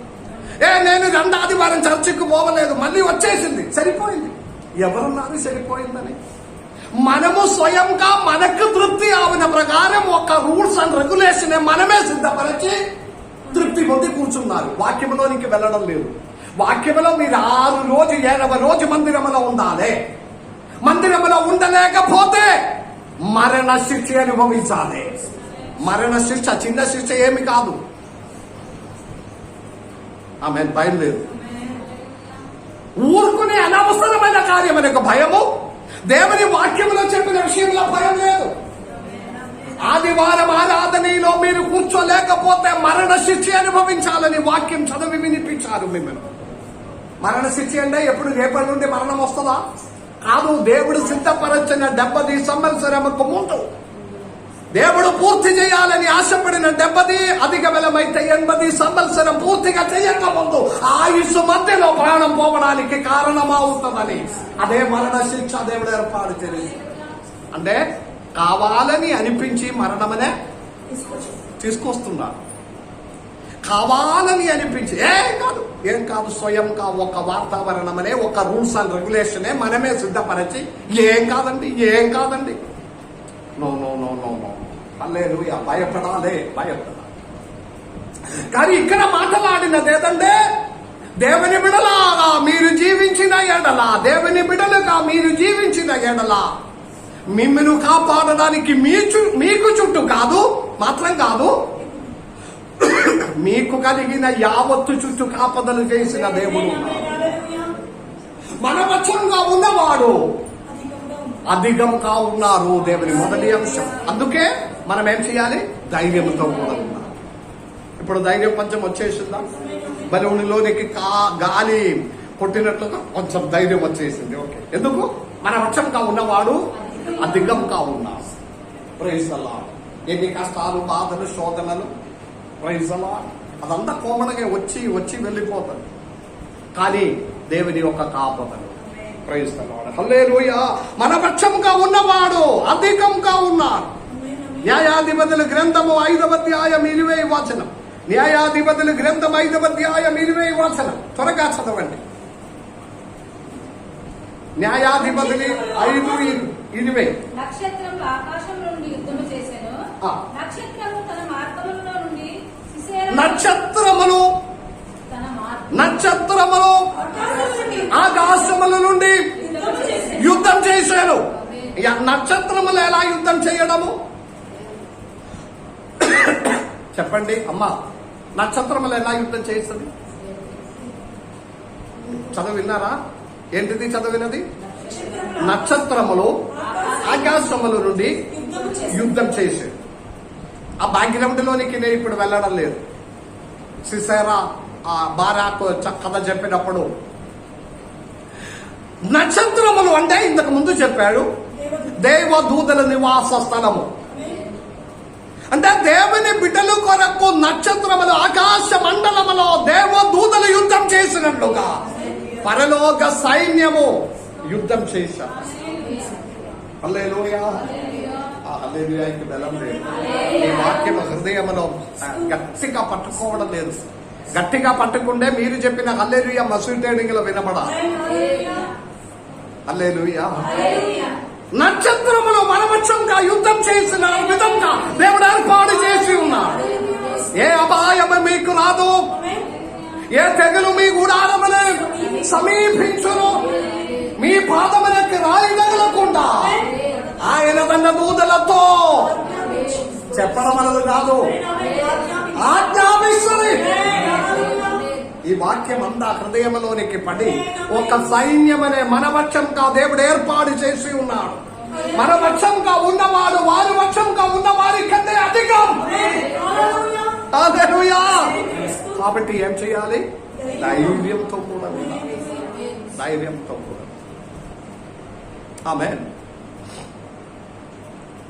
Speaker 1: నేను రెండో ఆదివారం చర్చికి పోవలేదు, మళ్ళీ వచ్చేసింది, సరిపోయింది. ఎవరన్నారు సరిపోయిందని? మనము స్వయంగా మనకు తృప్తి ఆవిన ప్రకారం ఒక రూల్స్ అండ్ రెగ్యులేషన్ మనమే సిద్ధపరిచి తృప్తి పొంది కూర్చున్నారు. వాక్యంలోనికి వెళ్ళడం లేదు. వాక్యంలో మీరు 6 రోజు 7వ రోజు మందిరంలో ఉండాలి. మందిరంలో ఉండలేకపోతే మరణ శిక్ష అనుభవించాలి. మరణ శిక్ష చిన్న శిక్ష ఏమి కాదు. ఆమె భయం లేదు. ఊరుకునే అనవసరమైన కార్యం యొక్క భయము, దేవుని వాక్యంలో చెప్పిన విషయంలో భయం లేదు. ఆదివారం ఆరాధనలో మీరు కూర్చోలేకపోతే మరణ శిక్ష అనుభవించాలని వాక్యం చదివి వినిపించారు మిమ్మల్ని. మరణ శిక్ష అంటే ఎప్పుడు రేపటి నుండి మరణం వస్తుందా? కాదు. దేవుడు సిద్ధపరచిన 70 సంవత్సరముకు ముందు దేవుడు పూర్తి చేయాలని ఆశపడిన 70 అధిక బలమైతే 80 సంవత్సరం పూర్తిగా చేయక ముందు ఆయుష్ మధ్యలో ప్రాణం పోవడానికి కారణమవుతుందని అదే మరణ శిక్ష దేవుడు ఏర్పాటు చేసి, అంటే కావాలని అనిపించి మరణమనే తీసుకొస్తున్నారు. కావాలని అనిపించి ఏం కాదు స్వయంగా ఒక వాతావరణమనే ఒక రూల్స్ అండ్ రెగ్యులేషనే మనమే సిద్ధపరిచి ఏం కాదండి. నో. హల్లెలూయా. భయపడాలి. కానీ ఇక్కడ మాట్లాడినది ఏదంటే, దేవుని బిడలాగా మీరు జీవించిన ఎడల, దేవుని బిడలుగా మీరు జీవించిన ఎడల మిమ్మల్ని కాపాడడానికి మీకు చుట్టూ కాదు మాత్రం కాదు, మీకు కలిగిన యావత్తు చుట్టూ కాపదలు చేసిన దేవుడు. మన పక్షంగా ఉన్నవాడు అధికంగా ఉన్నారు. దేవుని మొదటి అంశం. అందుకే మనం ఏం చేయాలి? ధైర్యంతో కూడా ఉన్నారు. ఇప్పుడు ధైర్యం కొంచెం వచ్చేసిందా? బలూనిలోనికి గాలి కొట్టినట్లుగా కొంచెం ధైర్యం వచ్చేసింది. ఓకే. ఎందుకు? మన పక్షంగా ఉన్నవాడు అధికంగా ఉన్నారు. Praise the lord. ఎన్ని కష్టాలు, బాధలు, శోధనలు, ప్రైజ్ ది లార్డ్, అదంతా కోమడగా వచ్చి వెళ్ళిపోతుంది. కానీ దేవుని యొక్క కాపుదలు. Praise the Lord. హల్లెలూయా. మన పక్షంగా ఉన్నవాడు అధికంగా ఉన్నాడు. న్యాయాధిపతుల గ్రంథము 5వ అధ్యాయం 20వ వచనం. న్యాయాధిపతుల గ్రంథం 5వ అధ్యాయం 20వ వచనం. త్వరగా చదవండి. న్యాయాధిపతులు 5:20.
Speaker 2: నక్షత్రములు ఆకాశంలో నుండి యుద్ధము చేసెను. నక్షత్రములు తన మార్గములలో నుండి నక్షత్రములు ఆకాశముల నుండి యుద్ధం చేశారు. నక్షత్రములు ఎలా యుద్ధం చేయడము చెప్పండి అమ్మా? నక్షత్రములు ఎలా యుద్ధం చేస్తుంది? చదివిన్నారా? ఏంటిది చదివినది? నక్షత్రములు ఆకాశముల నుండి యుద్ధం చేశారు. ఆ బ్యాక్గ్రౌండ్ లోనికి నేను ఇప్పుడు వెళ్ళడం లేదు. సిసేరా బారాకు కథ చెప్పినప్పుడు నక్షత్రములు అంటే ఇంతకు ముందు చెప్పాడు దేవదూతల నివాస స్థలము. అంటే దేవుని బిడ్డల కొరకు నక్షత్రములు ఆకాశ మండలములో దేవదూతలు యుద్ధం చేసినట్లుగా పరలోక సైన్యము యుద్ధం చేశారు. హల్లెలూయా. హల్లెలూయాకి బలం లేదు. ఈ వాక్యం హృదయంలో గట్టిగా పట్టుకోవడం లేదు. గట్టిగా పట్టుకుంటే మీరు చెప్పిన హల్లెలూయా మసూటేడింగ్ లో వినపడాలి. హల్లెలూయా. నక్షత్రములు మనపక్షంగా యుద్ధం చేసిన విధంగా దేవుడు ఏర్పాటు చేసి ఉన్నాడు. ఏ అపాయం మీకు రాదు, ఏ తెగులు మీ గుడారమును సమీపించును, మీ పాదములకు రాయి తగలకుండా ఆయన తన దూతలతో చెప్పడం అనేది కాదు, ఆజ్ఞాపిస్తుంది. ఈ వాక్యం అంతా హృదయంలోనికి పడి ఒక సైన్యమనే మనపక్షంగా దేవుడు ఏర్పాటు చేసి ఉన్నాడు. మనపక్షంగా ఉన్నవాడు వారి పక్షంగా ఉన్న వారి కంటే అధికం. హల్లెలూయా. కాబట్టి ఏం చేయాలి? ధైర్యంతో కూడా ఉండాలి. ధైర్యంతో కూడా. ఆమేన్.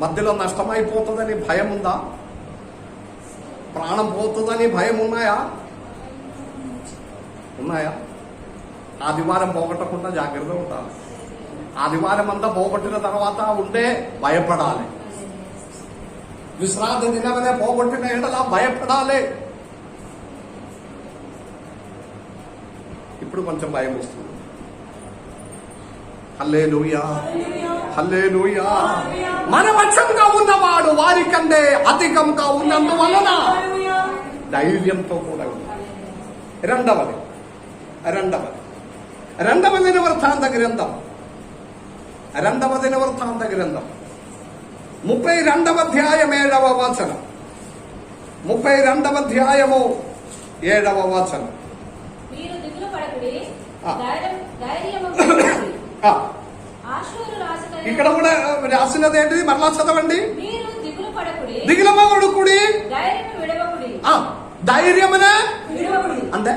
Speaker 2: మధ్యలో నష్టమైపోతుందని భయం ఉందా? ప్రాణం పోతుందని భయం ఉన్నాయా? ఆదివారం పోగొట్టకుండా జాగ్రత్తగా ఉండాలి. ఆదివారం అంతా పోగొట్టిన తర్వాత ఉంటే భయపడాలి.
Speaker 1: విశ్రాంతి దినమనే పోగొట్టిన ఎడలా భయపడాలి. ఇప్పుడు కొంచెం భయం వస్తుంది. హల్లెలూయా, హల్లెలూయా. మన పక్షంగా ఉన్నవాడు వారికంటే అధికంగా ఉన్నందువలన ధైర్యంతో కూడా ఉండాలి. రెండవ దినవృత్తాంత గ్రంథం 32వ అధ్యాయం 7వ వచనం. 32వ అధ్యాయము 7వ వచనం.
Speaker 4: మీరు దిగులు పడకుడి,
Speaker 1: ఆ.
Speaker 4: ధైర్యముగా ఉండుడి.
Speaker 1: ఆ,
Speaker 4: ఆషూరు రాజుకైన
Speaker 1: ఇక్కడ కూడా రాసినది ఏంటిది? మరలా చదవండి.
Speaker 4: మీరు దిగులు పడకుడి,
Speaker 1: దిగులమగుడుకుడి,
Speaker 4: ధైర్యము విడవకుడి.
Speaker 1: ధైర్యమునే
Speaker 3: విడవకుడి.
Speaker 1: అంటే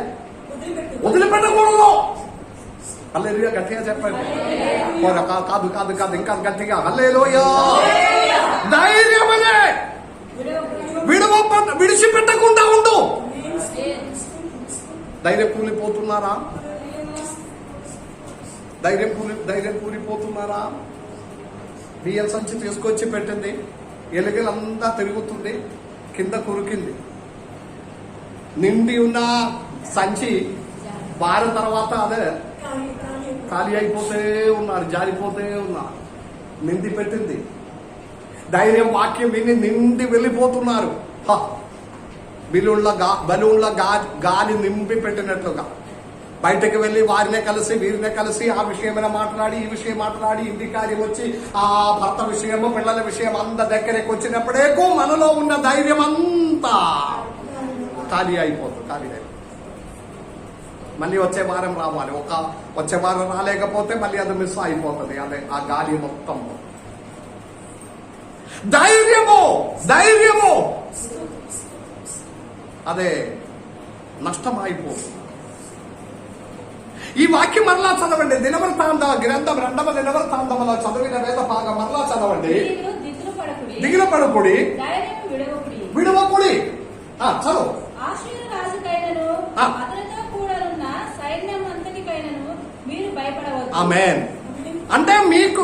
Speaker 3: వదిలిపెట్టు.
Speaker 1: వదిలిపెట్టకూడదు. హల్లెలూయా, గట్టిగా చెప్పండి. కాదు కాదు కాదు, ఇంకా గట్టిగా హల్లెలూయా. ధైర్యమునే విడిచిపెట్టకుండా ఉండు. ధైర్యం కూలిపోతున్నారా? ధైర్యం కూలిపోతున్నారా? బియ్యం సంచి తీసుకొచ్చి పెట్టింది, ఎలుకలంతా తిరుగుతుంది, కింద కురికింది. నిండి ఉన్న సంచి వారం తర్వాత అదే ఖాళీ అయిపోతే ఉన్నారు, జారిపోతే ఉన్నారు. నిండి పెట్టింది. ధైర్యం వాక్యం విని నిండి వెళ్ళిపోతున్నారు. బలూన్ల గాలి నింపి పెట్టినట్లుగా బయటకు వెళ్ళి వారినే కలిసి వీరినే కలిసి ఆ విషయమైనా మాట్లాడి ఈ విషయం మాట్లాడి ఇంటి కార్యం వచ్చి ఆ భర్త విషయము పిల్లల విషయం అంత దగ్గరికి వచ్చినప్పుడేకో మనలో ఉన్న ధైర్యం అంతా ఖాళీ అయిపోతుంది. మళ్ళీ వచ్చే వారం రావాలి. వచ్చే వారం రాలేకపోతే మళ్ళీ అది మిస్ అయిపోతుంది. అదే ఆ గాలి మొత్తం. ధైర్యము అదే నష్టమైపోతుంది. ఈ వాక్యం మరలా చదవండి. దినవృత్తాంత గ్రంథం 2వ దినవృత్తాంతంలో చదివిన వేద భాగం మరలా చదవండి.
Speaker 4: మీరు దిగులు పడకుడి,
Speaker 1: దిగులు పడకుడి,
Speaker 4: ధైర్యము విడవకుడి.
Speaker 1: విడవకుడి. చదువు.
Speaker 4: ఆషూరు రాజుకైనను
Speaker 1: ఆ.
Speaker 4: అతనితో కూడా ఉన్న సైన్యం అంతటికైనను మీరు భయపడవద్దు.
Speaker 1: ఆమేన్. అంటే మీకు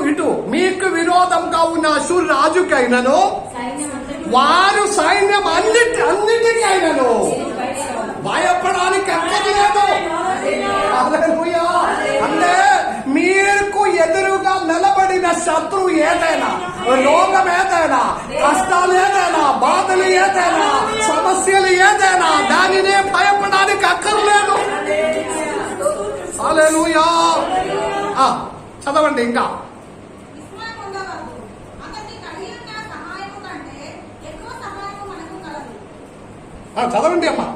Speaker 1: విరోధంగా ఉన్న అషూరు రాజుకైనను
Speaker 4: సైన్యం అంతటికి
Speaker 1: వారు సైన్యం అన్నిటికైనను
Speaker 4: మీరు భయపడవద్దు.
Speaker 1: భయపడానికి అక్కర్లేదు. హల్లెలూయా. అంటే మీకు ఎదురుగా నిలబడిన శత్రువు ఏదైనా, రోగం ఏదైనా, కష్టాలు ఏదైనా, బాధలు ఏదైనా, సమస్యలు ఏదైనా దానినే భయపడడానికి అక్కర్లేదు. హల్లెలూయా. చదవండి ఇంకా.
Speaker 5: విస్మయం పొందవద్దు. అతనికి కలిగి ఉన్న సహాయము కంటే ఎక్కువ సహాయము మనకు కలదు.
Speaker 1: చదవండి అమ్మా.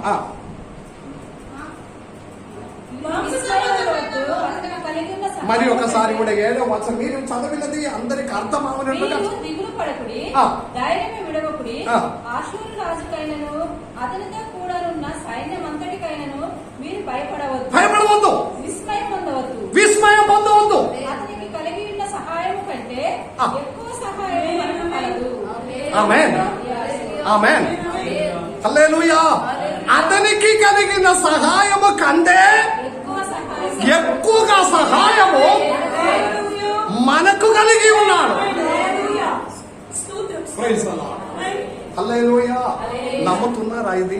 Speaker 4: విస్మయపడవద్దు. అతనికి కలిగి ఉన్న సహాయము
Speaker 1: మరి ఒకసారి
Speaker 4: కంటే
Speaker 1: కూడా 7వ వచనం మీరు చదివినది అందరికి అర్థం అవనట్టుగా.
Speaker 4: మీరు దిగులు పడకుడి,
Speaker 1: ఆ.
Speaker 4: ధైర్యము విడవకుడి.
Speaker 1: ఆ.
Speaker 4: ఆషూరు రాజుకైనను అతనితో కూడా ఉన్న సైన్యం అంతటికైనను మీరు
Speaker 1: భయపడవద్దు. విస్మయం పొందవద్దు.
Speaker 4: అతనికి కలిగి ఉన్న సహాయము కంటే
Speaker 1: ఆ.
Speaker 4: ఎక్కువ సహాయము మనకు కలదు.
Speaker 1: ఆమేన్. ఆమేన్. హల్లెలూయా. అతనికి కలిగిన సహాయము కంటే ఎక్కువగా సహాయము మనకు కలిగి ఉన్నాడు. Praise the Lord. హల్లెలూయా. నమ్ముతున్నారా? ఇది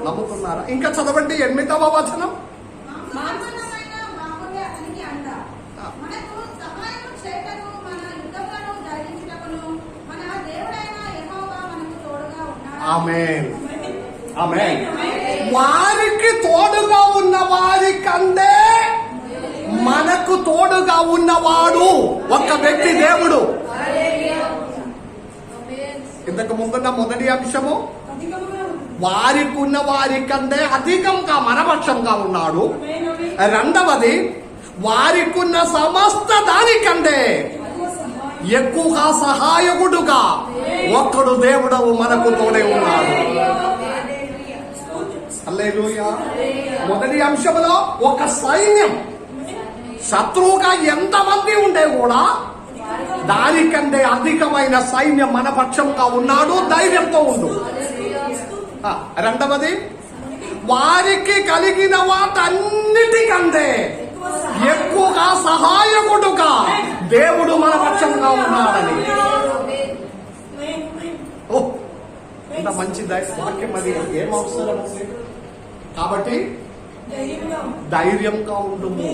Speaker 1: నమ్ముతున్నారా? ఇంకా చదవండి 8వ వచనం.
Speaker 5: మానవమైన బాహువే అతనికి అండ. మనకు సహాయము చేయుటకు, మన యుద్ధములను ధరించుటకును మన దేవుడైన యెహోవా మనకు తోడుగా ఉన్నాడు.
Speaker 1: ఆమేన్. ఆమేన్. వారికి తోడుగా ఉన్న వారి కంటే మనకు తోడుగా ఉన్నవాడు ఒక వ్యక్తి, దేవుడు. ఇంతకు ముందున్న మొదటి అంశము వారికి ఉన్న వారి కంటే అధికంగా మనపక్షంగా ఉన్నాడు. రెండవది వారికి ఉన్న సమస్త దానికంటే ఎక్కువగా సహాయకుడుగా ఒక్కడు దేవుడవు మనకు తోడే ఉన్నాడు. హల్లెలూయా. మొదటి అంశంలో ఒక సైన్యం శత్రువుగా ఎంతమంది ఉండే కూడా దానికంటే అధికమైన సైన్యం మన పక్షంగా ఉన్నాడు. ధైర్యంతో ఉండు. రెండవది వారికి కలిగిన వాటన్నిటికంటే ఎక్కువగా సహాయకుడుగా దేవుడు మన పక్షంగా ఉన్నాడని. ఓ ఇంత మంచి వాక్యం అది ఏం అవసరం ఉంది? కాబట్టి
Speaker 3: ధైర్యంగా
Speaker 1: ధైర్యంగా ఉండుము,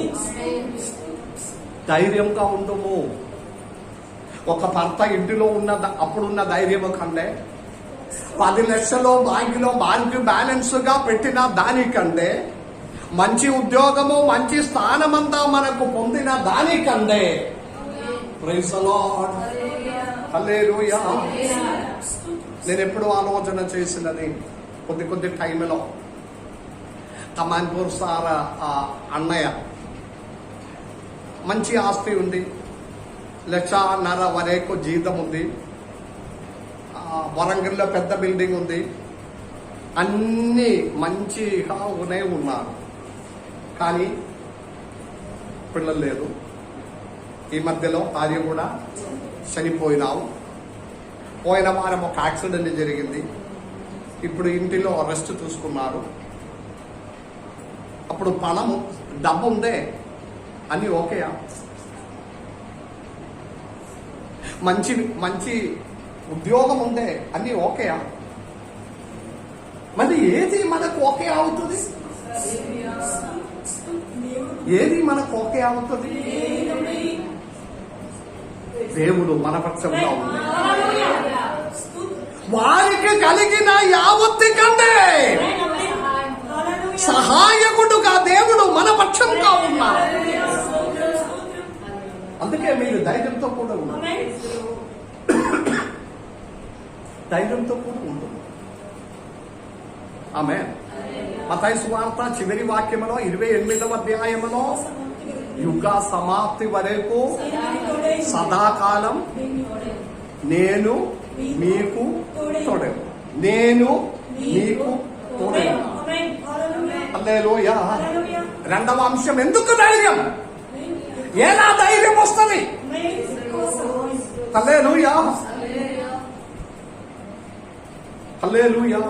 Speaker 1: ధైర్యంగా ఉండుము. ఒక భర్త ఇంటిలో ఉన్న అప్పుడున్న ధైర్యం కంటే 10 లక్షలు బ్యాంకు బ్యాలెన్స్ గా పెట్టిన దానికంటే, మంచి ఉద్యోగము మంచి స్థానమంతా మనకు పొందిన దానికంటే, ప్రైజ్ ది లార్డ్, హల్లెలూయా. నేను ఎప్పుడు ఆలోచన చేసినది కొద్ది టైంలో కమాన్పూర్ సార్ అన్నయ్య మంచి ఆస్తి ఉంది, 1.5 వరకు జీతం ఉంది, వరంగల్లో పెద్ద బిల్డింగ్ ఉంది, అన్ని మంచిగా ఉన్నారు. కానీ పిల్లలు లేదు. ఈ మధ్యలో భార్య కూడా చనిపోయినావు. పోయిన వారం ఒక యాక్సిడెంట్ జరిగింది. ఇప్పుడు ఇంటిలో రెస్ట్ చూసుకున్నారు. అప్పుడు డబ్బు ఉందే అని ఓకేయా? మంచి ఉద్యోగం ఉందే అన్ని ఓకేయా? మరి ఏది మనకు ఓకే అవుతుంది? ఏది మనకు ఓకే అవుతుంది? దేవుడు మన పక్షంగా ఉంది. వారికి కలిగిన యావత్తి కంటే సహాయకుడుగా దేవుడు మన పక్షంగా ఉన్నాడు. అందుకే మీరు ధైర్యంతో కూడా ఉన్నారు, ధైర్యంతో కూడా ఉంటుంది. ఆమె మత్తయి సువార్త చివరి వాక్యములో 28వ అధ్యాయములో యుగ సమాప్తి వరకు సదాకాలం నేను మీకు తోడేను, నేను మీకు తోడేను. హల్లెలూయా. రెండవ అంశం, ఎందుకు ధైర్యం? ఎలా ధైర్యం వస్తుంది? హల్లెలూయా, హల్లెలూయా.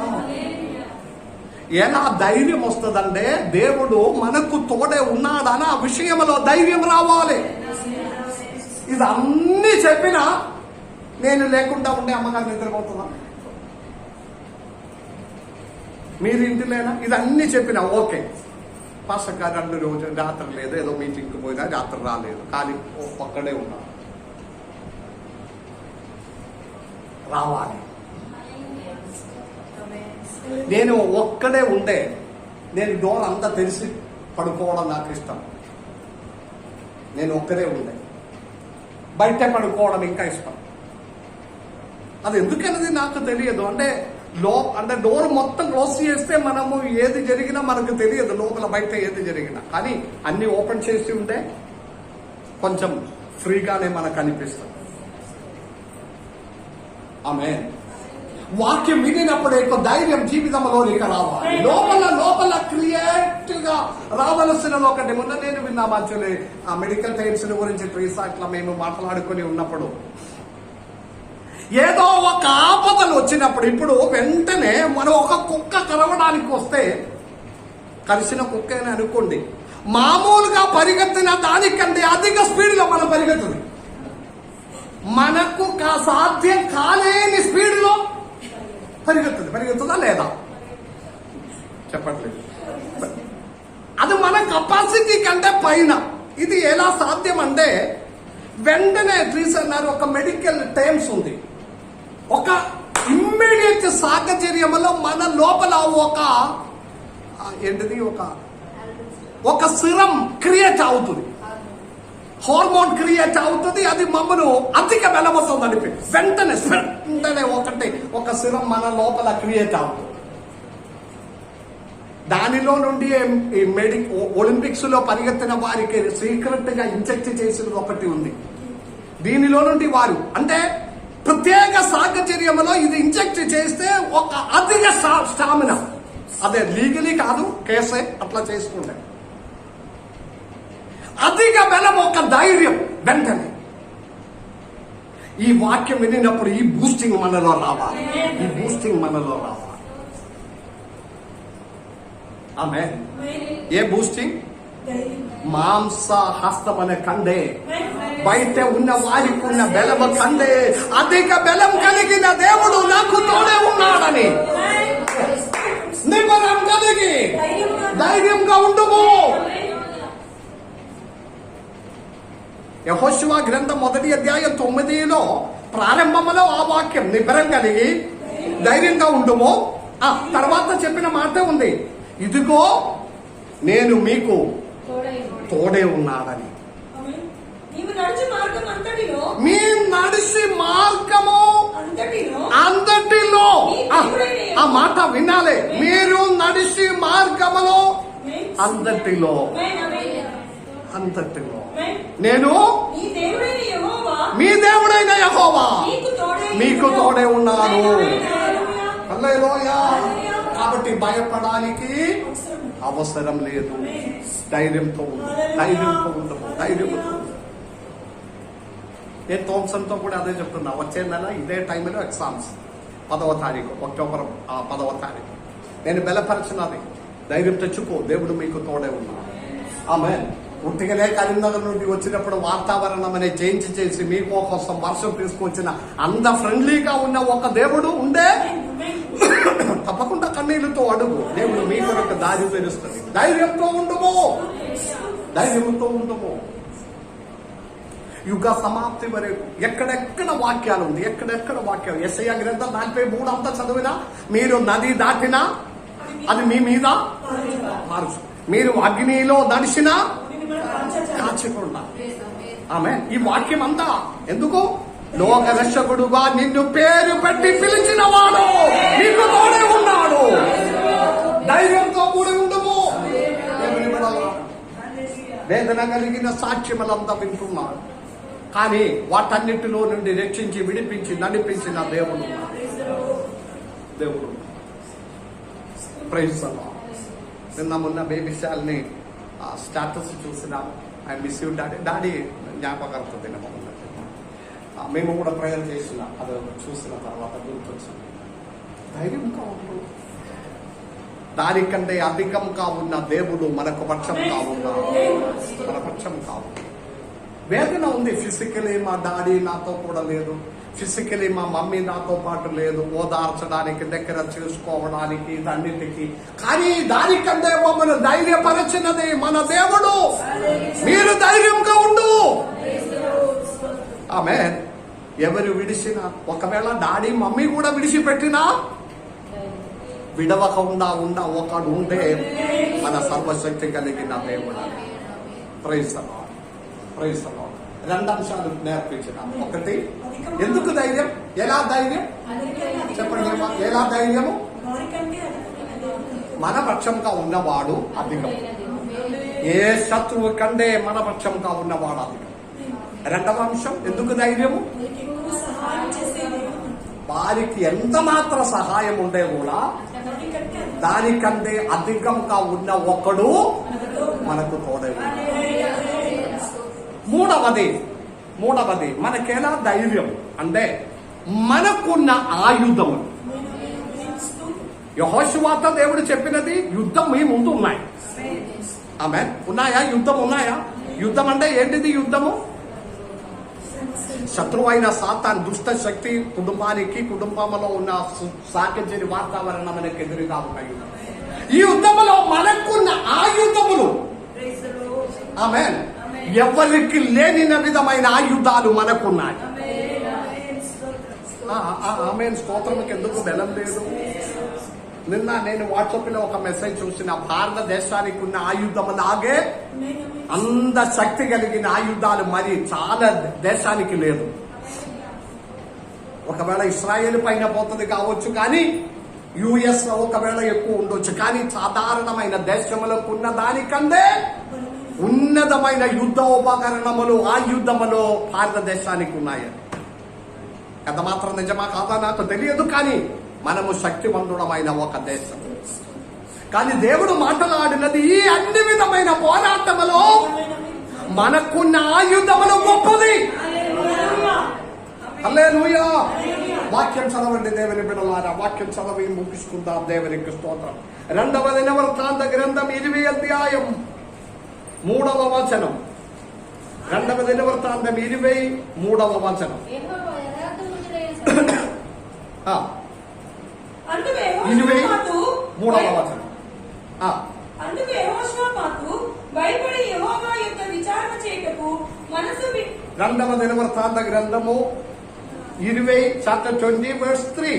Speaker 1: ఎలా ధైర్యం వస్తుందంటే, దేవుడు మనకు తోడే ఉన్నాడని ఆ విషయంలో ధైర్యం రావాలి. ఇది అన్ని చెప్పినా నేను లేకుండా ఉండే అమ్మగారు నిద్రపోతుందా? మీరు ఇంటిలేనా? ఇది అన్ని చెప్పినా ఓకే, పాస్టర్ గారు 2 రోజులు రాత్రి లేదు, ఏదో మీటింగ్కి పోయినా రాత్రి రాలేదు, కానీ ఒక్కడే ఉన్నా. రావాలి. నేను ఒక్కడే ఉండే, నేను డోర్ అంతా తెలిసి పడుకోవడం నాకు ఇష్టం. నేను ఒక్కడే ఉండే, బయట పడుకోవడం ఇంకా ఇష్టం. అది ఎందుకనేది నాకు తెలియదు. అంటే డోర్ మొత్తం క్లోజ్ చేస్తే మనము ఏది జరిగినా మనకు తెలియదు, లోపల బయట ఏది జరిగినా. కానీ అన్ని ఓపెన్ చేసి ఉంటే కొంచెం ఫ్రీగానే మనకు అనిపిస్తుంది. ఆమేన్. వాక్యం వినినప్పుడు ఒక ధైర్యం జీవితంలోనికి రావాలి. లోపల క్రియేటివ్ గా రావలసిన ఒకటి. మొన్న నేను విన్నా మంచి మెడికల్ టైమ్స్ గురించి ఇట్లా మేము మాట్లాడుకుని ఉన్నప్పుడు, ఏదో ఒక ఆపదలు వచ్చినప్పుడు, ఇప్పుడు వెంటనే మనం ఒక కుక్క కరవడానికి వస్తే, కలిసిన కుక్క అని అనుకోండి, మామూలుగా పరిగెత్తిన దానికంటే అధిక స్పీడ్ లో మనం పరిగెత్తుంది. మనకు సాధ్యం కాలేని స్పీడ్ లో పరిగెత్తుందా లేదా? చెప్పట్లేదు. అది మన కెపాసిటీ కంటే పైన. ఇది ఎలా సాధ్యం అంటే, వెంటనే అన్నారు, ఒక మెడికల్ టైమ్స్ ఉంది, ఒక ఇమ్మీడియట్ సాహచర్యంలో మన లోపల ఒక సిరం క్రియేట్ అవుతుంది, హార్మోన్ క్రియేట్ అవుతుంది. అది మమ్మను అధిక బలమవుతుంది అని వెంటనే ఒక సిరం మన లోపల క్రియేట్ అవుతుంది. దానిలో నుండి ఒలింపిక్స్ లో పరిగెత్తిన వారికి సీక్రెట్ గా ఇంజెక్ట్ చేసినది ఒకటి ఉంది. దీనిలో నుండి వారు అంటే ప్రత్యేక సాహచర్యంలో ఇది ఇంజెక్ట్ చేస్తే ఒక అధిక స్టామినా, అదే లీగలీ కాదు, కేసే అట్లా చేసుకుంటే అధిక బలం, ఒక ధైర్యం. వెంటనే ఈ వాక్యం వినినప్పుడు ఈ బూస్టింగ్ మనలో రావాలి, ఈ బూస్టింగ్ మనలో రావాలి. ఆమేన్. ఏ బూస్టింగ్? మాంస హస్తం అనే కండే బయట ఉన్న వారికి ఉన్న బలము కంటే అధిక బలం కలిగిన దేవుడు నాకు తోడే ఉన్నాడని నిబ్బరం కలిగి ధైర్యంగా ఉండుము. యెహోషువ గ్రంథం 1వ అధ్యాయం 9లో ప్రారంభంలో ఆ వాక్యం నిబ్బరం కలిగి ధైర్యంగా ఉండుము. తర్వాత చెప్పిన మాట ఉంది, ఇదిగో నేను మీకు తోడే ఉన్నాడని.
Speaker 3: నీవు నడిచి మార్గం అంతటిలో
Speaker 1: మీ నడిచి మార్గము అంతటిలో ఆ మాట వినాలి. మీరు నడిచి మార్గములో అంతటిలో నేను మీ దేవుడైన యెహోవా మీకు తోడే ఉన్నాను. హల్లెలూయా. కాబట్టి భయపడానికి అవసరం లేదు. ధైర్యంతో నేను థామ్సన్తో కూడా అదే చెప్తున్నా. వచ్చే నెల ఇదే టైంలో ఎగ్జామ్స్ 10వ తారీఖు అక్టోబర్ 10వ తారీఖు. నేను బలపరిచినది, ధైర్యం తెచ్చుకో, దేవుడు మీకు తోడే ఉన్నాడు. ఆమేన్. ఉట్టిగానే కరీంనగర్ నుండి వచ్చినప్పుడు వాతావరణం అనే చేంజ్ చేసి మీకు కోసం వర్షం తీసుకొచ్చిన అంత ఫ్రెండ్లీగా ఉన్న ఒక దేవుడు ఉండే తప్పకుండా కన్నీళ్లతో అడుగు, దేవుడు మీ కొరకు దారి తెలుస్తుంది. ధైర్యంతో ఉండము. యుగ సమాప్తి వరకు ఎక్కడెక్కడ వాక్యాలు ఉంది, ఎక్కడెక్కడ వాక్యాలు. యెషయా గ్రంథం 43 అంతా చదివినా, మీరు నది దాటినా అది మీ మీద మారుచు, మీరు అగ్నిలో నడిచినా కాచకుండా. ఆమేన్. ఈ వాక్యం అంతా ఎందుకు? లోక రక్షకుడుగా నిన్ను పేరు పెట్టి పిలిచిన వాడు నీకు తోడే ఉన్నాడు. ధైర్యంతో కూడి ఉండము. వేదన కలిగిన సాక్ష్యములంతా వింటున్నాడు, కానీ వాటన్నిటిలో నుండి రక్షించి విడిపించి నడిపించిన దేవుడు. Praise the Lord. నిన్న మొన్న బేబీశాల్ని స్టాటస్ చూసిన, I miss you daddy, daddy జ్ఞాపకాలతో తినమన్నది. మేము కూడా ప్రేయర్ చేసిన, అది చూసిన తర్వాత గుర్తొచ్చింది. ధైర్యంగా ఉండు. దానికంటే అధికంగా ఉన్న దేవుడు మనకు పక్షంగా ఉన్నాడు. మన పక్షం కావు. వేదన ఉంది. ఫిజికలీ మా డాడీ నాతో కూడా లేదు, ఫిజికలీ మా మమ్మీ నాతో పాటు లేదు, ఓదార్చడానికి, దగ్గర చేసుకోవడానికి, అన్నిటికీ. కానీ దానికంటే మమ్మల్ని ధైర్యపరచినది మన దేవుడు. మీరు ధైర్యంగా ఉండు. ఆమేన్. ఎవరు విడిచినా, ఒకవేళ డాడీ మమ్మీ కూడా విడిచిపెట్టినా విడవకుండా ఒకడు ఉంటే మన సర్వశక్తి కలిగిన దేవుడు. Praise the lord. 2 అంశాలు నేర్పించిన. ఒకటి, ఎందుకు ధైర్యం, ఎలా ధైర్యం చెప్పండి. ఎలా ధైర్యము? మన పక్షంగా ఉన్నవాడు అధికం. ఏ శత్రువు కంటే మన పక్షంగా ఉన్నవాడు అధికం. 2వ అంశం, ఎందుకు ధైర్యము? వారికి ఎంత మాత్రం సహాయం ఉండే కూడా దానికంటే అధికంగా ఉన్న ఒక్కడు మనకు తోడే. మూడవది మనకెలా ధైర్యం అంటే మనకున్న ఆయుధములు. యెహోషువతో దేవుడు చెప్పినది, యుద్ధం మీ ముందు ఉన్నాయి. ఆమేన్. ఉన్నాయా? యుద్ధం ఉన్నాయా? యుద్ధం అంటే ఏంటిది? యుద్ధము శత్రువైన సాతాన్ దుష్ట శక్తి కుటుంబానికి, కుటుంబంలో ఉన్న సాగజని వాతావరణం మనకు ఎదురుగా ఉన్న యుద్ధం. ఈ యుద్ధంలో మనకున్న ఆయుధములు, ఆమేన్, ఎవరికి లేని విధమైన ఆయుధాలు మనకున్నాయి. ఆమేన్. స్తోత్రముకి ఎందుకు బలం లేదు? నిన్న నేను వాట్సాప్ లో ఒక మెసేజ్ చూసిన, భారతదేశానికి ఉన్న ఆయుధం లాగే అంత శక్తి కలిగిన ఆయుధాలు మరి చాలా దేశానికి లేదు. ఒకవేళ ఇస్రాయేల్ పైన పోతుంది కావచ్చు, కానీ యుఎస్ లో ఒకవేళ ఎక్కువ ఉండొచ్చు, కానీ సాధారణమైన దేశములకు ఉన్న దానికంటే ఉన్నతమైన యుద్ధ ఉపకరణములు, ఆయుధములు భారతదేశానికి ఉన్నాయి. ఎంత మాత్రం నిజమా కాదా నాకు తెలియదు, కానీ మనము శక్తివంతుడమైన ఒక దేశం. కానీ దేవుడు మాట్లాడినది ఈ అన్ని విధమైన పోరాటములో మనకున్న ఆయుధములు గొప్పది. హల్లెలూయా. వాక్యం చదవండి దేవుని బిడ్డలారా, వాక్యం చదవి ముగించుకుందాం. దేవునికి స్తోత్రం. 2వ దినవృత్తాంత గ్రంథం 20వ అధ్యాయం 3వ వచనం. రెండవ దినవృత్తాంతం 23వ
Speaker 4: యెహోవా యథార్థవంతుడైన సైన్యం
Speaker 1: ఆ,
Speaker 3: అందుకు
Speaker 1: 23వ
Speaker 3: అందుకు యెహోషాపాతు భయపడి యెహోవా యొక్క విచారణ చేయటకు మనసు
Speaker 1: రెండవ దినవృత్తాంత గ్రంథము 20 చాప్టర్ 20 verse 3.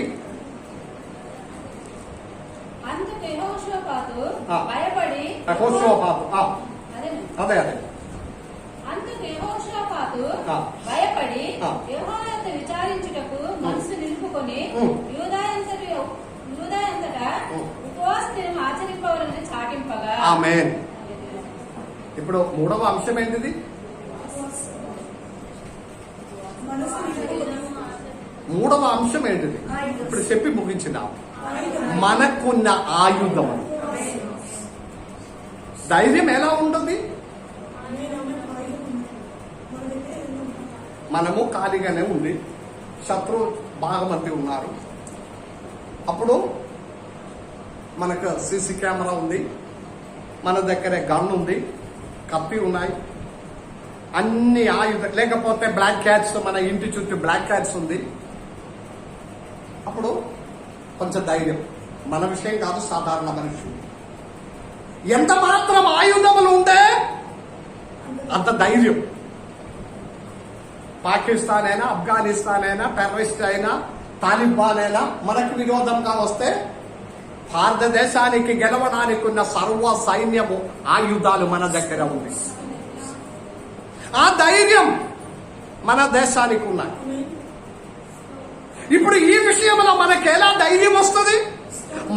Speaker 4: అందుకు యెహోషాపాతు
Speaker 1: ఆ.
Speaker 4: భయపడి
Speaker 1: యెహోషాపాతు,
Speaker 4: అదే
Speaker 1: అదే
Speaker 4: అందుకు యెహోషాపాతు
Speaker 1: ఆ.
Speaker 4: భయపడి
Speaker 1: ఆ.
Speaker 4: యెహోవా యొద్ద విచారించుటకు మనసు నిలుపుకొని యూదా అంతటా ఉపవాస దినం ఆచరింపవాలని చాటింపగా.
Speaker 1: ఆమేన్. ఇప్పుడు మూడవ అంశం ఏంటిది? మూడవ అంశం ఏంటిది? ఇప్పుడు చెప్పి ముగించినాం. మనకున్న ఆయుధం. ధైర్యం ఎలా ఉంటుంది? మనము ఖాళీగానే ఉంది, శత్రువు బాగా మంది ఉన్నారు. అప్పుడు మనకు సీసీ కెమెరా ఉంది, మన దగ్గర గన్ ఉంది, కత్తి ఉన్నాయి, అన్ని ఆయుధ, లేకపోతే బ్లాక్ క్యాట్స్, మన ఇంటి చుట్టూ బ్లాక్ క్యాట్స్ ఉంది. అప్పుడు కొంచెం ధైర్యం. మన విషయం కాదు, సాధారణ మనిషి. ఎంత మాత్రం ఆయుధములు ఉంటే అంత ధైర్యం. పాకిస్తాన్ అయినా, ఆఫ్ఘనిస్తాన్ అయినా, టెర్రరిస్ట్ అయినా, తాలిబాన్ అయినా మనకు విరోధంగా వస్తే భారతదేశానికి గెలవడానికి ఉన్న సర్వ సైన్యము ఆయుధాలు మన దగ్గర ఉంది. ఆ ధైర్యం మన దేశానికి ఉన్నాయి. ఇప్పుడు ఈ విషయంలో మనకు ఎలా ధైర్యం వస్తుంది?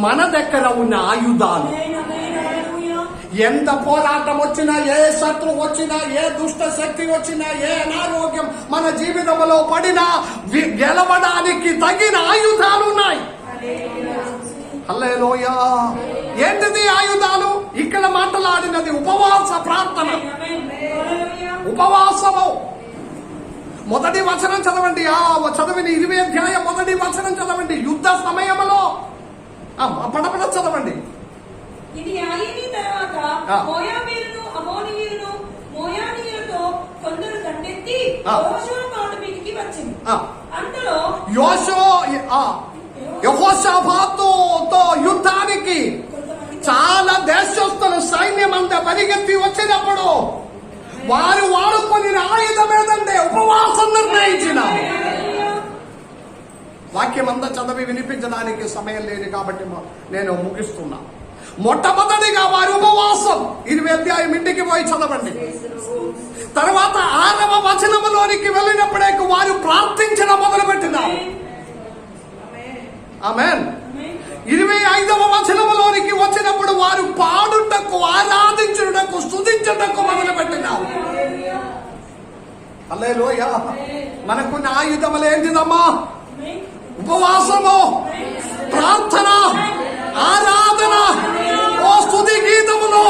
Speaker 1: మన దగ్గర ఉన్న ఆయుధాలు. ఎంత పోరాటం వచ్చినా, ఏ శత్రు వచ్చినా, ఏ దుష్ట శక్తి వచ్చినా, ఏ అనారోగ్యం మన జీవితంలో పడినా గెలవడానికి తగిన ఆయుధాలు ఉన్నాయి. హల్లెలూయా. ఏంటిది ఆయుధాలు? ఇక్కడ మాట్లాడినది ఉపవాస ప్రార్థన. ఉపవాసము. మొదటి వచనం చదవండి. చదవిన 20 అధ్యాయం మొదటి వచనం చదవండి. యుద్ధ సమయంలో పడపడ చదవండి.
Speaker 3: ఇది అయిన తర్వాత మోయాబీయులను, అమోనీయులను, మోయానీయులతో కొందరు దండెత్తి యెహోషాపాతు మీదికి వచ్చింది. అంతలో యెహోషాపాతుతో యుద్ధానికి
Speaker 1: చాలా దేశస్తులు సైన్యం అంతా పరిగెత్తి వచ్చినప్పుడు వారు వాడుకొని ఆయుధం ఏదంటే ఉపవాసం నిర్ణయించిన. వాక్యం అంతా చదివి వినిపించడానికి సమయం లేదు కాబట్టి నేను ముగిస్తున్నా. మొట్టమొదటిగా వారి ఉపవాసం 20 అధ్యాయం ఇంటికి పోయి చదవండి. తర్వాత 6వ వచనములోనికి వెళ్ళినప్పుడే వారు ప్రార్థించడం మొదలుపెట్టినారు. ఆమేన్. 25వ వచనములోనికి వచ్చినప్పుడు వారు పాడుటకు, ఆరాధించుటకు, స్తుతించుటకు మొదలుపెట్టినారు. హల్లెలూయా. మనకున్న ఆయుధములు ఏంటిదమ్మా? ఉపవాసము, ప్రార్థన, ఆరాధన, ఓ స్తుతి గీతములు.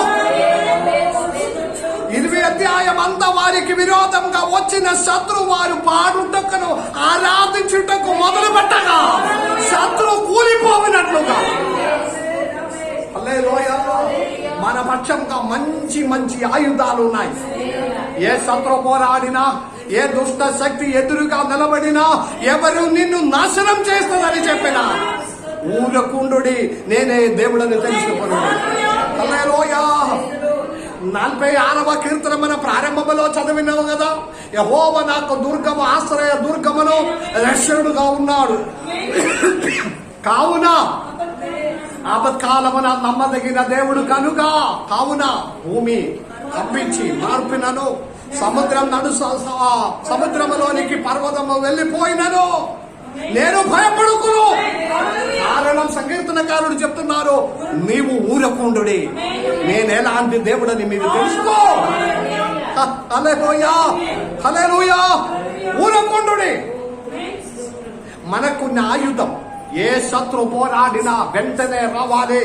Speaker 1: 20 అధ్యాయం అంతా వారికి విరోధంగా వచ్చిన శత్రు వారు పాడుటకును, ఆరాధించుటకు మొదలు పెట్టగా శత్రు కూలిపోయినట్లుగా. హల్లెలూయా. మన పక్షంగా మంచి మంచి ఆయుధాలు ఉన్నాయి. ఏ శత్రు పోరాడినా, ఏ దుష్ట శక్తి ఎదురుగా నిలబడినా, ఎవరు నిన్ను నాశనం చేస్తుందని చెప్పినా ఊరకుండుడి, నేనే దేవుడని తెలుసుకున్నాడు. హల్లెలూయా. 46వ కీర్తన మన ప్రారంభంలో చదివినావు కదా. యెహోవా నాకు దుర్గము, ఆశ్రయ దుర్గమును, రక్షకుడుగా ఉన్నాడు. కావున ఆపత్కాలమున నమ్మదగిన దేవుడు కనుక, కావున భూమి కంపించి మార్పినను, సముద్రములోనికి పర్వతము వెళ్ళిపోయినను నేను భయపడుకును. కారణం సంకీర్తనకారుడు చెప్తున్నారు, నీవు ఊరకుండుడి, నేనెలాంటి దేవుడని మీరు తెలుసుకో. హల్లెలూయా. హల్లెలూయా. ఊరకుండుడి. మనకున్న ఆయుధం. ఏ శత్రు పోరాడినా వెంటనే రావాలి.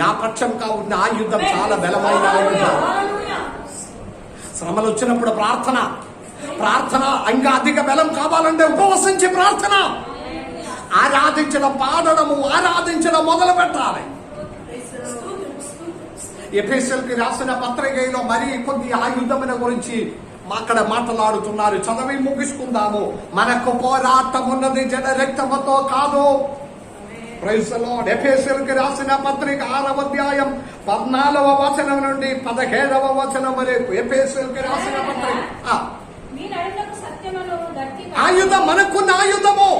Speaker 1: నా పక్షంగా ఉన్న ఆయుధం చాలా బలమైన ఆయుధం. శ్రమలు వచ్చినప్పుడు ప్రార్థన, ప్రార్థన ఇంకా అధిక బలం కావాలంటే ఉపవసించి ప్రార్థన, ఆరాధించడం, పాడడము, ఆరాధించడం మొదలు పెట్టాలి. ఎఫెసీయులకు రాసిన పత్రికలో మరి కొద్ది ఆయుధముల గురించి అక్కడ మాట్లాడుతున్నారు. చదివి ముగించుకుందాము. మనకు పోరాటం ఉన్నది జన రక్తముతో కాదు. Praise the lord. ఎఫెసీయులకు రాసిన పత్రిక 6వ అధ్యాయం 14వ వచనం నుండి 17వ వచనం వరకు ఎఫెసీయులకు రాసిన పత్రిక.
Speaker 4: మీ నడుములకు సత్యమును గట్టి
Speaker 1: ఆయుధం, మనకున్న ఆయుధము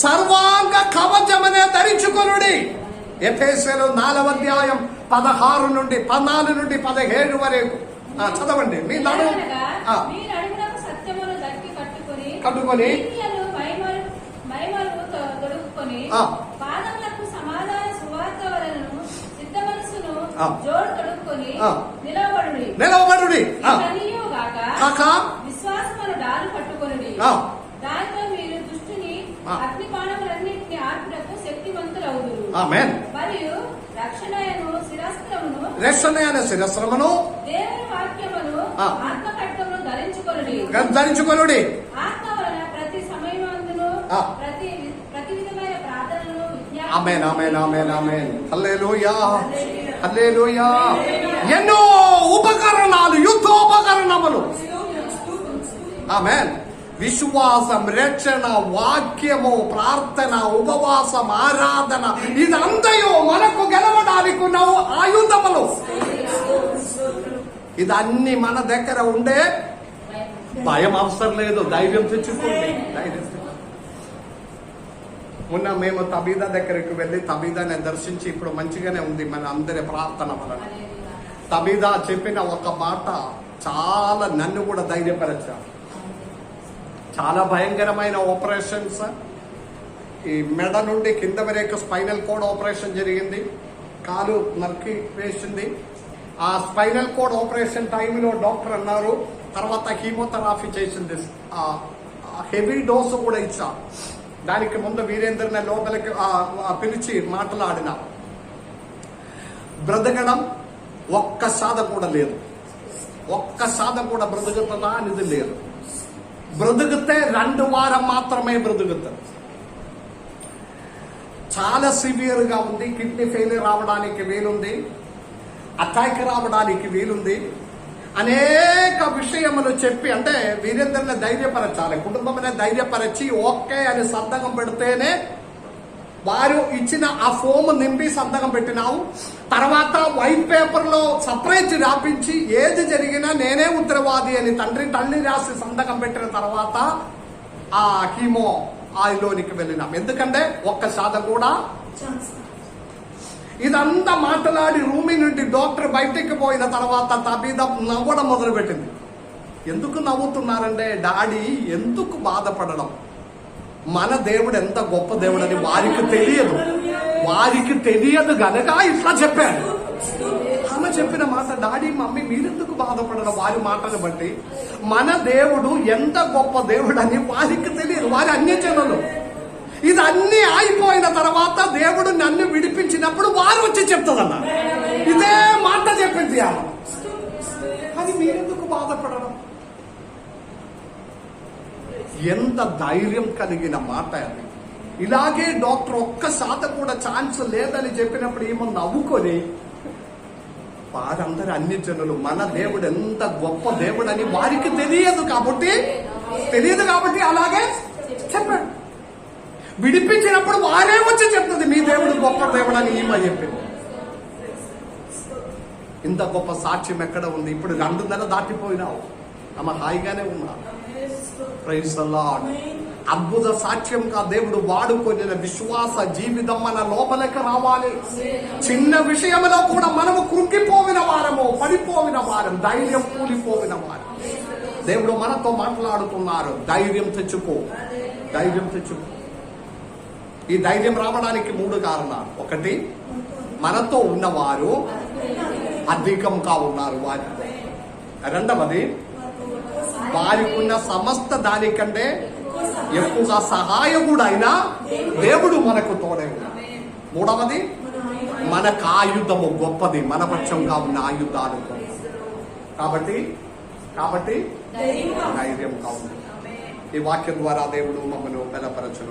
Speaker 1: సర్వాంగ కవచమనే ధరించుకొనుడి. ఎఫెసీయులు 4వ అధ్యాయం 16 నుండి 14 నుండి 17 వరకు చదవండి. మీ నడుము
Speaker 4: మీ నడుములకు సత్యమును గట్టి
Speaker 1: కట్టుకొని
Speaker 4: మైమలు తొడుగుకొని పాదములకు సమాధాన సువార్త వలనను సిద్ధ మనసును జోడు తొడుగుకొని
Speaker 1: నిలవబడుడి.
Speaker 4: కాక విశ్వాసమును డాలు పట్టుకొనుడి. దానితో మీరు దుష్టుని అగ్ని బాణములన్నిటిని ఆర్పుటకు శక్తివంతులవుదురు.
Speaker 1: ఆమేన్.
Speaker 4: మరియు రక్షణ
Speaker 1: అయిన శిరస్త్రమును
Speaker 4: దేవుని వాక్యమును ఆత్మకట్టమును
Speaker 1: ధరించుకొనుడి.
Speaker 4: ఆత్మ వలన ప్రతి సమయమందును ప్రతి విధమైన ప్రార్థనలను
Speaker 1: ఆమేన్ ఆమేన్ ఆమేన్ ఆమేన్. హల్లెలూయా హల్లెలూయా. ఎన్నో ఉపకరణాలు, యుద్ధోపకరణములు. ఆమేన్. విశ్వాసం, రక్షణ, వాక్యము, ప్రార్థన, ఉపవాసం, ఆరాధన, ఇదంతయు మనకు గెలవడానికి ఉన్న ఆయుధములు. ఇదన్నీ మన దగ్గర ఉండే భయం అవసరం లేదు. ధైర్యం తెచ్చుకోండి. మొన్న మేము తబీదా దగ్గరికి వెళ్ళి తబీదాని దర్శించి ఇప్పుడు మంచిగానే ఉంది మన అందరి ప్రార్థన వలన. తబీదా చెప్పిన ఒక మాట చాలా నన్ను కూడా ధైర్యపరిచారు. చాలా భయంకరమైన ఆపరేషన్స్. ఈ మెడ నుండి కింద వరకు స్పైనల్ కోడ్ ఆపరేషన్ జరిగింది. కాలు నరికి వేసింది. ఆ స్పైనల్ కోడ్ ఆపరేషన్ టైంలో డాక్టర్ అన్నారు తర్వాత కీమోథెరపీ చేసింది. హెవీ డోసు కూడా ఇచ్చా. దానికి ముందు వీరేంద్రని లోపలికి పిలిచి మాట్లాడిన బ్రతకడం ఒక్క సాధ కూడా లేదు. ఒక్క సాధ కూడా బ్రతుకుతుందా అనేది లేదు. బ్రతుకుతే 2 వారం మాత్రమే బ్రతుకుతారు. చాలా సివియర్ గా ఉంది. కిడ్నీ ఫెయిల్యూర్ రావడానికి వీలుంది, అటాక్ రావడానికి వీలుంది. అనేక విషయములు చెప్పి అంటే వీరేంద్రని ధైర్యపరచాలి, కుటుంబం ధైర్యపరచి ఓకే అని సంతకం పెడితేనే వారు ఇచ్చిన ఆ ఫోమ్ నింపి సంతకం పెట్టినావు. తర్వాత వైట్ పేపర్ లో సపరేట్ రాపించి ఏది జరిగినా నేనే ఉత్తరవాది అని తల్లి రాసి సంతకం పెట్టిన తర్వాత ఆ కీమో ఆయిల్లోనికి వెళ్ళినాం. ఎందుకంటే ఒక్క శాతం కూడా. ఇదంతా మాట్లాడి రూమి నుండి డాక్టర్ బయటికి పోయిన తర్వాత తబీదా నవ్వడం మొదలు పెట్టింది. ఎందుకు నవ్వుతున్నారంటే డాడీ ఎందుకు బాధపడడం, మన దేవుడు ఎంత గొప్ప దేవుడు అని వారికి తెలియదు గనక ఇట్లా చెప్పాడు. ఆమె చెప్పిన మాట డాడీ మమ్మీ మీరెందుకు బాధపడడం వారి మాటలు బట్టి. మన దేవుడు ఎంత గొప్ప దేవుడు అని వారికి తెలియదు, వారి అన్యజనులు. ఇది అన్ని అయిపోయిన తర్వాత దేవుడు నన్ను విడిపించినప్పుడు వారు వచ్చి చెప్తుందన్న. ఇదే మాట చెప్పింది ఆమె. అది మీరెందుకు బాధపడడం. ఎంత ధైర్యం కలిగిన మాట అది. ఇలాగే డాక్టర్ ఒక్క శాతం కూడా ఛాన్స్ లేదని చెప్పినప్పుడు ఏమో నవ్వుకొని వారందరూ అన్ని జనులు మన దేవుడు ఎంత గొప్ప దేవుడు అని వారికి తెలియదు కాబట్టి అలాగే చెప్పాడు. విడిపించినప్పుడు వారే వచ్చి చెప్తుంది మీ దేవుడు గొప్ప దేవుడు అని ఈమె చెప్పింది. ఇంత గొప్ప సాక్ష్యం ఎక్కడ ఉంది. ఇప్పుడు 2 నెలలు దాటిపోయినావు, ఆమె హాయిగానే ఉన్నా. Praise the lord. అద్భుత సాక్ష్యంగా దేవుడు వాడుకొనిన విశ్వాస జీవితం మన లోపలికి రావాలి. చిన్న విషయంలో కూడా మనము కృంగిపోయిన వారము, పడిపోయిన వారం, ధైర్యం కూలిపోయిన వారం. దేవుడు మనతో మాట్లాడుతున్నారు. ధైర్యం తెచ్చుకో. ఈ ధైర్యం రావడానికి 3 కారణాలు. 1, మనతో ఉన్నవారు అధికంగా ఉన్నారు వారితో. 2, వారికి ఉన్న సమస్త దానికంటే ఎక్కువగా సహాయకుడు అయినా దేవుడు మనకు తోడే ఉన్నాడు. 3, మనకు ఆయుధము గొప్పది, మన పక్షంగా ఉన్న ఆయుధాలు. కాబట్టి ధైర్యంగా ఉంది. ఈ వాక్యం ద్వారా దేవుడు మమ్మల్ని బలపరచును.